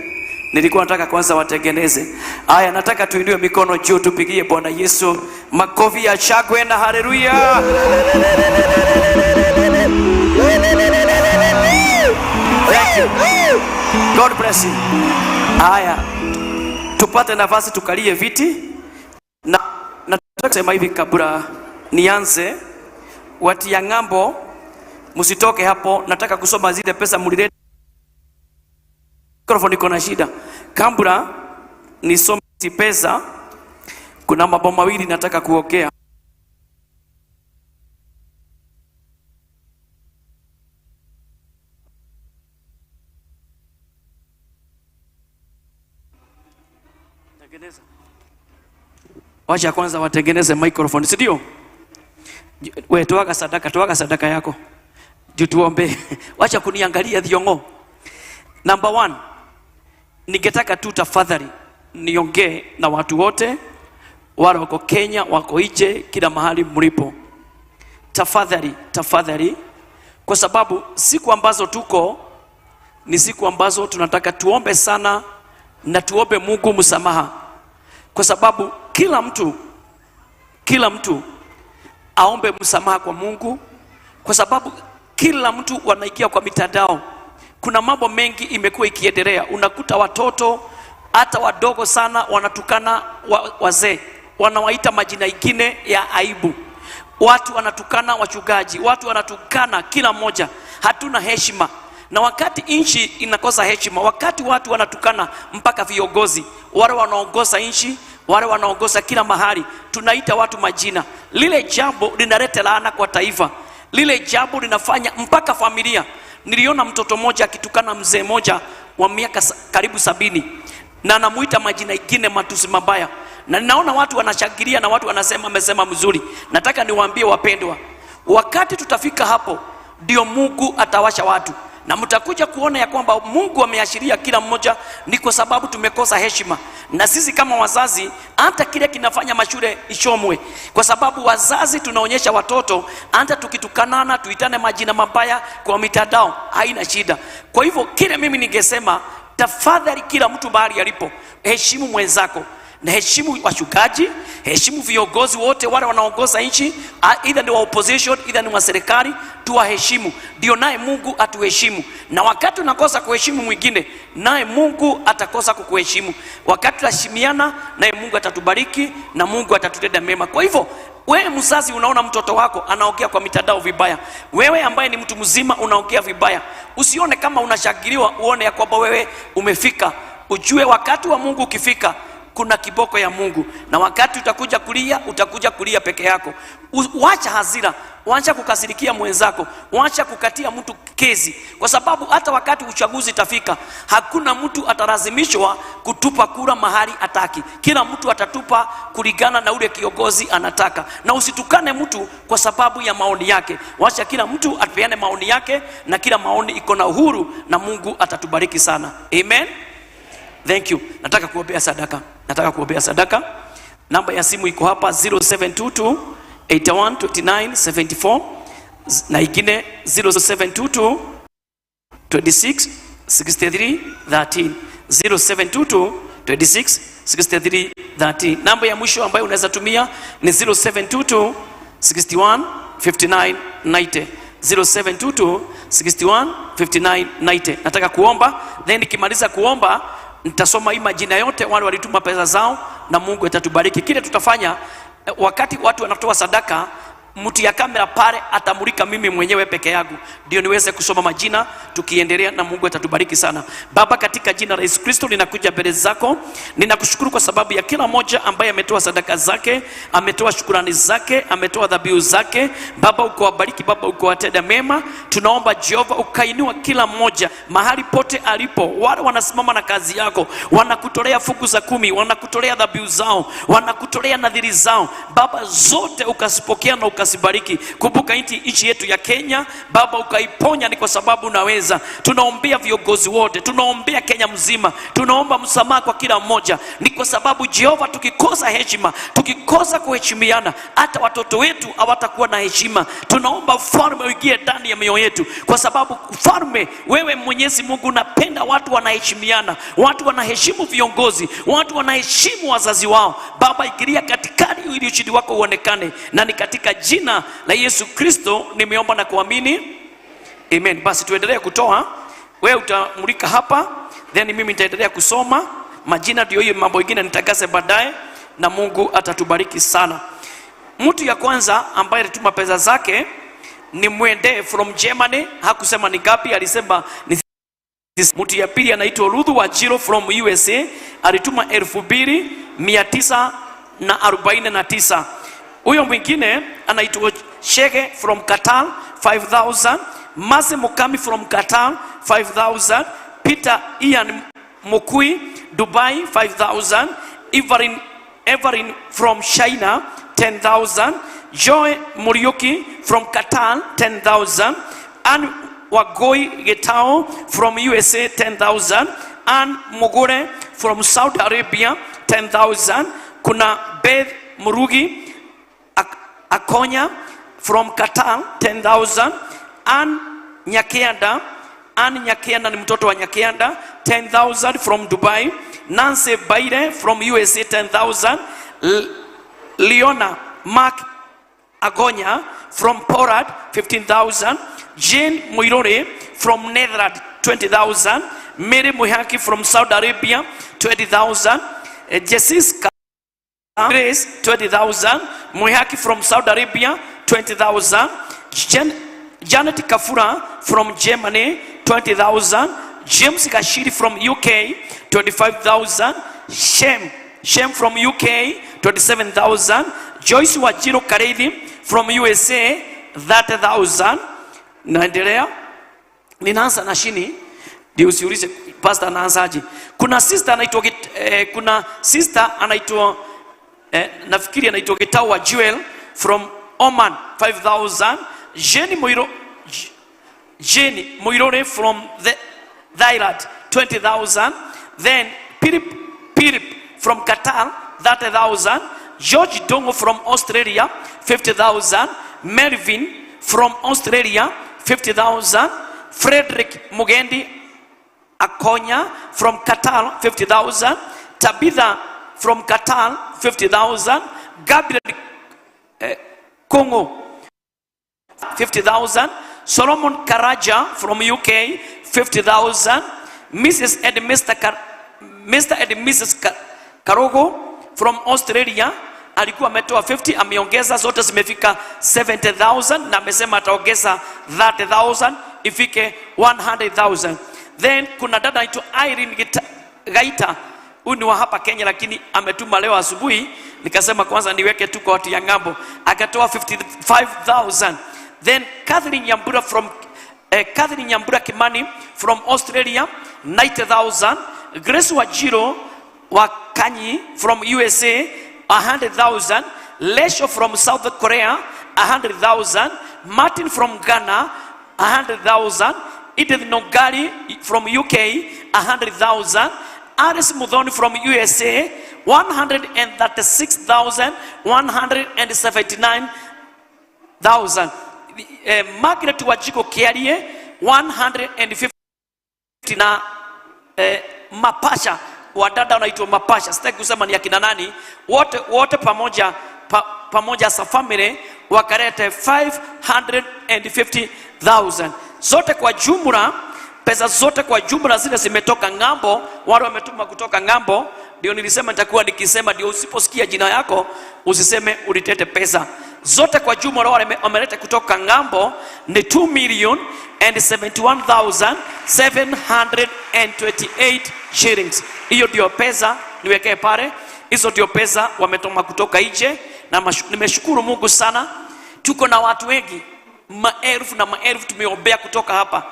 Speaker 4: Nilikuwa nataka kwanza watengeneze. Haya, nataka tuinue mikono juu tupigie Bwana Yesu makofi ya shangwe na haleluya. Thank you. God bless you. Haya, tupate nafasi tukalie viti na nataka kusema hivi kabla nianze, watu ya ng'ambo msitoke hapo, nataka kusoma zile pesa mlileta. Mikrofoni iko na shida. Kabla nisome pesa, kuna mambo mawili nataka kuongea. Tengeneza. Wacha kwanza watengeneze microphone, si ndio? Wewe toa sadaka yako. Tuombe. Wacha kuniangalia dhiongo. Number 1. Ningetaka tu tafadhali niongee na watu wote wale wako Kenya, wako nje, kila mahali mlipo. Tafadhali kwa sababu siku ambazo tuko ni siku ambazo tunataka tuombe sana na tuombe Mungu msamaha. Kwa sababu kila mtu aombe msamaha kwa Mungu, kwa sababu kila mtu wanaingia kwa mitandao. Kuna mambo mengi imekuwa ikiendelea. Unakuta watoto hata wadogo sana wanatukana wazee, wanawaita majina ingine ya aibu. Watu wanatukana wachungaji, watu wanatukana kila mmoja. Hatuna heshima. Na wakati nchi inakosa heshima, wakati watu wanatukana mpaka viongozi, wale wanaongoza nchi, wale wanaongoza kila mahali, tunaita watu majina. Lile jambo linaleta laana kwa taifa. Lile jambo linafanya mpaka familia. Niliona mtoto mmoja akitukana mzee mmoja wa miaka karibu 70 na anamuita majina ingine matusi mabaya. Na ninaona watu wanashangilia na watu wanasema amesema mzuri. Nataka niwaambie wapendwa, wakati tutafika hapo ndio Mungu atawasha watu. Na mtakuja kuona ya kwamba Mungu ameashiria kila mmoja ni kwa sababu tumekosa heshima.
Speaker 13: Na sisi kama wazazi, hata kile kinafanya mashule ichomwe, kwa sababu wazazi tunaonyesha watoto, hata tukitukanana, tuitane majina mabaya kwa mitandao, haina shida. Kwa hivyo kile mimi ningesema, tafadhali kila mtu mahali alipo, heshimu mwenzako, na heshimu wachungaji, heshimu viongozi wote wale wanaongoza nchi, either ni wa opposition, either ni wa serikali, tuwaheshimu, ndio naye Mungu atuheshimu. Na wakati unakosa kuheshimu mwingine, naye Mungu atakosa kukuheshimu. Wakati tunaheshimiana, naye Mungu atatubariki na Mungu atatutenda mema. Kwa hivyo wewe mzazi unaona mtoto wako anaongea kwa mitandao vibaya, wewe ambaye ni mtu mzima unaongea vibaya, usione kama unashangiliwa, uone ya kwamba wewe umefika. Ujue wakati wa Mungu ukifika, kuna kiboko ya Mungu, na wakati utakuja kulia peke yako. Wacha hasira, wacha kukasirikia mwenzako, wacha kukatia mtu kezi, kwa sababu hata wakati uchaguzi itafika, hakuna mtu atalazimishwa kutupa kura mahali ataki. Kila mtu atatupa kulingana na ule kiongozi anataka, na usitukane mtu kwa sababu ya maoni yake. Wacha kila mtu apeane maoni yake, na kila maoni iko na uhuru, na Mungu atatubariki sana. Amen. Thank you. Nataka kuombea sadaka. Namba ya simu iko hapa 0722 812974 na ingine 0722 26 63 13 0722 26 63 13. Namba ya mwisho ambayo unaweza tumia ni 0722 61 59 90 0722 61 59 90. Nataka kuomba, then nikimaliza kuomba nitasoma hii majina yote wale walituma pesa zao, na Mungu atatubariki. Kile tutafanya wakati watu wanatoa sadaka, mtu ya kamera pale atamulika mimi mwenyewe peke yangu, ndio niweze kusoma majina tukiendelea, na Mungu atatubariki sana. Baba, katika jina la Yesu Kristo ninakuja mbele zako, ninakushukuru kwa sababu ya kila mmoja ambaye ametoa sadaka zake, ametoa shukrani zake, ametoa dhabihu zake. Baba, ukawabariki, Baba ukawatenda mema. Tunaomba Jehova ukainua kila mmoja mahali pote alipo, wale wanasimama na kazi yako, wanakutolea fungu za 10, wanakutolea dhabihu zao, wanakutolea nadhiri zao, Baba zote ukazipokea na ukasibariki. Kumbuka nchi yetu ya Kenya, Baba ukaiponya, ni kwa sababu unaweza. Tunaombea viongozi wote, tunaombea Kenya mzima, tunaomba msamaha kwa kila mmoja, ni kwa sababu Jehova, tukikosa heshima, tukikosa kuheshimiana, hata watoto wetu hawatakuwa na heshima. Tunaomba ufalme uingie ndani ya mioyo yetu, kwa sababu ufalme, wewe Mwenyezi Mungu unapenda watu wanaheshimiana, watu wanaheshimu viongozi, watu wanaheshimu wazazi wao. Baba, ingilia katikati ili ushindi wako uonekane, na ni katika jina la Yesu Kristo nimeomba na kuamini. Amen. Basi tuendelee kutoa. Wewe utamulika hapa, then mimi nitaendelea kusoma majina, ndio hiyo mambo mengine nitakase baadaye, na Mungu atatubariki sana. Mtu ya kwanza ambaye alituma pesa zake ni Mwende from Germany. Hakusema ni ngapi, alisema ni. Mtu ya pili anaitwa Ruth Wajiro from USA, alituma 2949. Huyo mwingine anaitwa Shege from Qatar 5000, Mase Mukami from Qatar 5000, Peter Ian Mukui Dubai 5000, Everin from China 10,000, Joy Muriuki from Qatar 10,000, and Wagoi Getao from USA 10,000, and Mogore from Saudi Arabia 10,000. Kuna Beth Murugi Akonya from Qatar 10,000, and Nyakianda ni mtoto wa Nyakianda 10,000 from Dubai, Nancy Baire from USA 10,000, Leona Mark Agonya from Poland 15,000, Jane Muirore from Netherlands 20,000, Mary Muhaki from Saudi Arabia 20,000, Jessica Grace 20,000, Muhaki from Saudi Arabia 20,000, Janet Kafura from Germany 20,000, James Kashiri from UK 25,000, Shem from UK 27,000, Joyce Wajiro Karedi from USA 30,000. Naendelea, ninaanza na chini ndio usiulize pastor anaanzaje. Kuna sister anaitwa nafikiri anaitwa Getawa Jewel from Oman 5,000, Jenny Moirore from the Thailand 20,000, then Philip from Qatar 30,000, George Dongo from Australia 50,000, Melvin from Australia 50,000, Frederick Mugendi Akonya from Qatar 50,000, Tabitha from Qatar 50,000, Gabriel Kongo 50,000, Solomon Karaja from UK 50,000, Mrs. and Mr. and Mrs. Karogo from Australia alikuwa ametoa 50, ameongeza, zote zimefika 70,000 na amesema ataongeza 30,000 ifike 100,000. Then kuna dada anaitwa Irene Gaita, huyu ni wa hapa Kenya lakini ametuma leo asubuhi, nikasema kwanza niweke tu kwa watu ya ngambo, akatoa 55,000. Then Catherine Nyambura Kimani from Australia 90,000, Grace Wajiro wa Kanyi from USA 100,000, Lesho from South Korea 100,000, Martin from Ghana 100,000, Edith Nogari from UK 100,000, Aris Mudhoni from USA 136,179,000, Margaret Wajiko Kiarie 150 na Mapasha, wadada wanaitwa Mapasha, sitaki kusema ni akina nani, wote pamoja sa family wakarete 550,000. Zote kwa jumla, pesa zote kwa jumla zile zimetoka ngambo, wale wametuma kutoka ngambo. Ndio nilisema nitakuwa nikisema, ndio usiposikia jina yako usiseme ulitete pesa. Zote kwa jumla wale wameleta kutoka ngambo ni 2,071,728 shillings. Hiyo ndio pesa, niwekee pale. Hizo ndio pesa wametoma kutoka nje, na nimeshukuru Mungu sana. Tuko na watu wengi, maelfu na maelfu tumeombea kutoka hapa.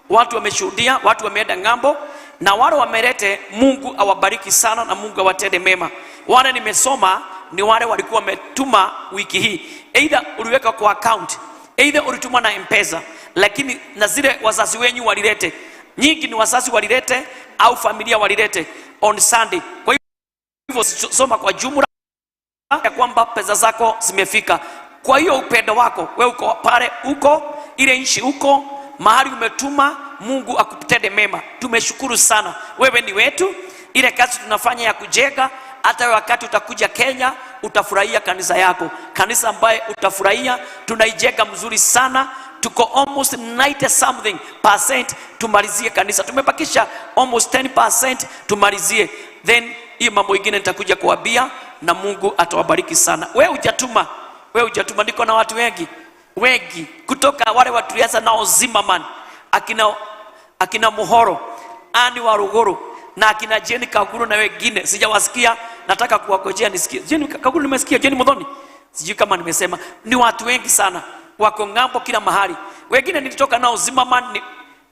Speaker 13: Watu wameshuhudia, watu wameenda ngambo, na wale wamelete, Mungu awabariki sana na Mungu awatende mema. Wale nimesoma ni wale walikuwa wametuma wiki hii, either uliweka kwa account, either ulituma na M-Pesa, lakini na zile wazazi wenyu walilete. Nyingi ni wazazi walilete au familia walilete on Sunday. Kwa hivyo soma kwa jumla ya kwamba pesa zako zimefika. Kwa hiyo upendo wako, wewe uko pale, uko ile nchi, uko mahali umetuma, Mungu akutende mema. Tumeshukuru sana, wewe ni wetu. Ile kazi tunafanya ya kujenga, hata wakati utakuja Kenya utafurahia kanisa yako, kanisa ambaye utafurahia. Tunaijenga mzuri sana, tuko almost 90% tumalizie kanisa, tumebakisha almost 10% tumalizie, then hiyo mambo mengine nitakuja kuambia, na Mungu atawabariki sana. Wewe hujatuma, niko na watu wengi kutoka wale watu tulianza nao Zimmerman, akina Muhoro, Ani wa Ruguru, na akina Jenny Kaguru na wengine sijawasikia, nataka kuwakojea nisikie. Jenny Kaguru nimesikia, Jenny Mudhoni sijui kama nimesema. Ni watu wengi sana wako ngambo kila mahali. Wengine nilitoka nao Zimmerman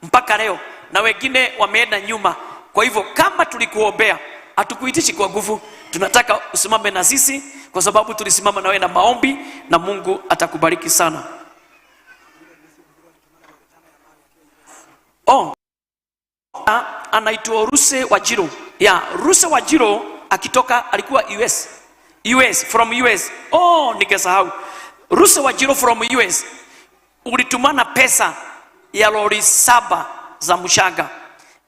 Speaker 13: mpaka leo, na wengine wameenda nyuma. Kwa hivyo kama tulikuombea, hatukuitishi kwa nguvu, tunataka usimame na sisi, kwa sababu tulisimama na wewe na maombi, na Mungu atakubariki sana. Anaitwa Ruse Wajiro. Ruse Wajiro akitoka, alikuwa US, from US. Nikasahau. Ruse Wajiro from US. Ulitumana pesa ya lori 7 za mchanga.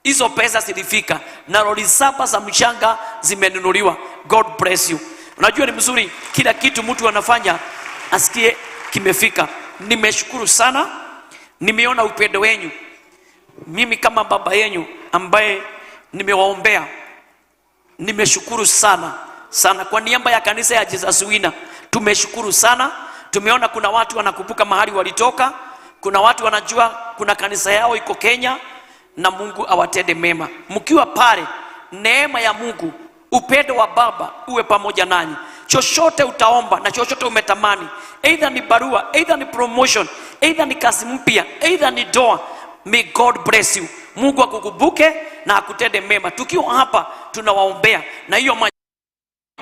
Speaker 13: Hizo pesa zilifika, na lori 7 za mchanga zimenunuliwa. God bless you. Unajua ni mzuri kila kitu mtu anafanya asikie kimefika. Nimeshukuru sana, nimeona upendo wenyu. Mimi kama baba yenu ambaye nimewaombea, nimeshukuru sana kwa niaba ya kanisa ya Jesus Winner. Tumeshukuru sana. Tumeona kuna watu wanakumbuka mahali walitoka, kuna watu wanajua kuna kanisa yao iko Kenya, na Mungu awatende mema. Mkiwa pale, neema ya Mungu, upendo wa Baba uwe pamoja nanyi. Chochote utaomba na chochote umetamani, either ni barua, either ni promotion, either ni kazi mpya, either ni doa, may God bless you. Mungu akukumbuke na akutende mema. Tukiwa hapa tunawaombea, na hiyo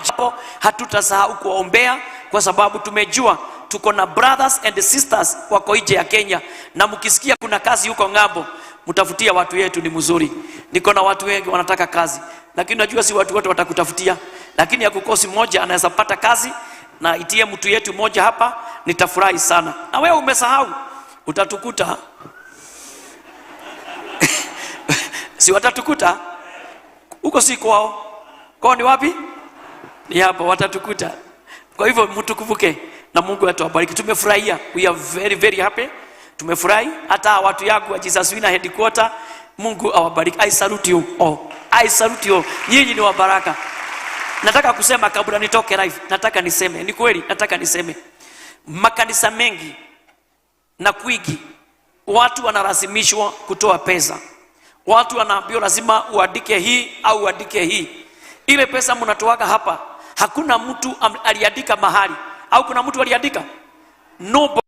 Speaker 13: hapo hatutasahau kuombea, kwa sababu tumejua tuko na brothers and sisters wako nje ya Kenya, na mkisikia kuna kazi huko ngambo, mtafutia watu yetu, ni mzuri. Niko na watu wengi wanataka kazi, lakini najua si watu wote watakutafutia. lakini akukosi moja anaweza pata kazi na itie mtu yetu moja hapa, nitafurahi sana. Na wewe umesahau, utatukuta si watatukuta huko, si kwao. Kwao ni wapi? Ni hapa, watatukuta. Kwa hivyo mtukuvuke na Mungu atubariki. Tumefurahia, we are very very happy. Tumefurahi hata watu yangu wa Jesus Winner headquarter. Mungu awabariki. I salute you. I salute you. Nyinyi ni wa baraka. Nataka kusema kabla nitoke live, nataka niseme, ni kweli nataka niseme, makanisa mengi na kwigi watu wanalasimishwa kutoa pesa. Watu wanaambiwa lazima uandike hii au uandike hii. Ile pesa mnatoaga hapa, hakuna mtu aliandika mahali, au kuna mtu aliandika? Nobody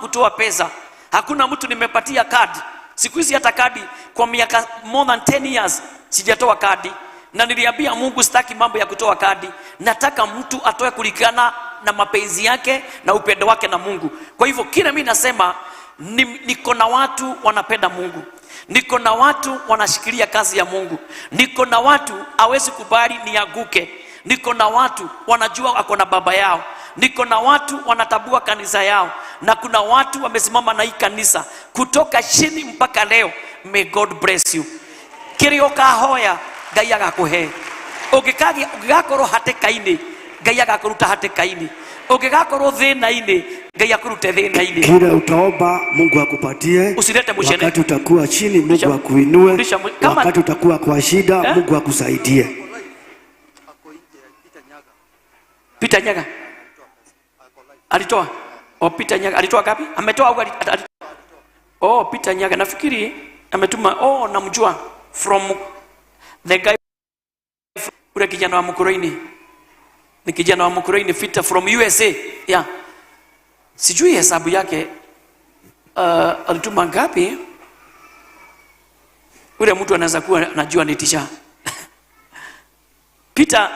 Speaker 13: kutoa pesa. Hakuna mtu nimepatia kadi. Siku hizi hata kadi kwa miaka more than 10 years sijatoa kadi. Na niliambia Mungu sitaki mambo ya kutoa kadi. Nataka mtu atoe kulingana na mapenzi yake na upendo wake na Mungu. Kwa hivyo kile mimi nasema niko na watu wanapenda Mungu. Niko na watu wanashikilia kazi ya Mungu. Niko na watu hawezi kubali nianguke. Niko na watu wanajua wako na baba yao. Niko na watu wanatabua kanisa yao. Na kuna watu wamesimama na hii kanisa kutoka chini mpaka leo. May God bless you. Kirio kahoya Ngai agakuhe. Ũngĩgakorwo hatĩka-inĩ, Ngai agakuruta hatĩka-inĩ. Ũngĩgakorwo thĩna-inĩ, Ngai akurute thĩna-inĩ.
Speaker 10: Kile utaomba Mungu akupatie.
Speaker 13: Usilete mushene.
Speaker 10: Wakati utakuwa chini Mungu akuinue. Wakati utakuwa kwa shida Mungu akusaidie.
Speaker 13: Peter Nyaga alitoa. Peter Nyaga alitoa gapi? Ametoa au alitoa? Peter Nyaga nafikiri ametuma. Namjua from the guy, ule kijana wa Mkuroini. Ni kijana wa Mkuroini Peter from USA. Yeah. Sijui hesabu yake alituma ngapi? Ule mtu anaweza kuwa anajua ni tisha. Peter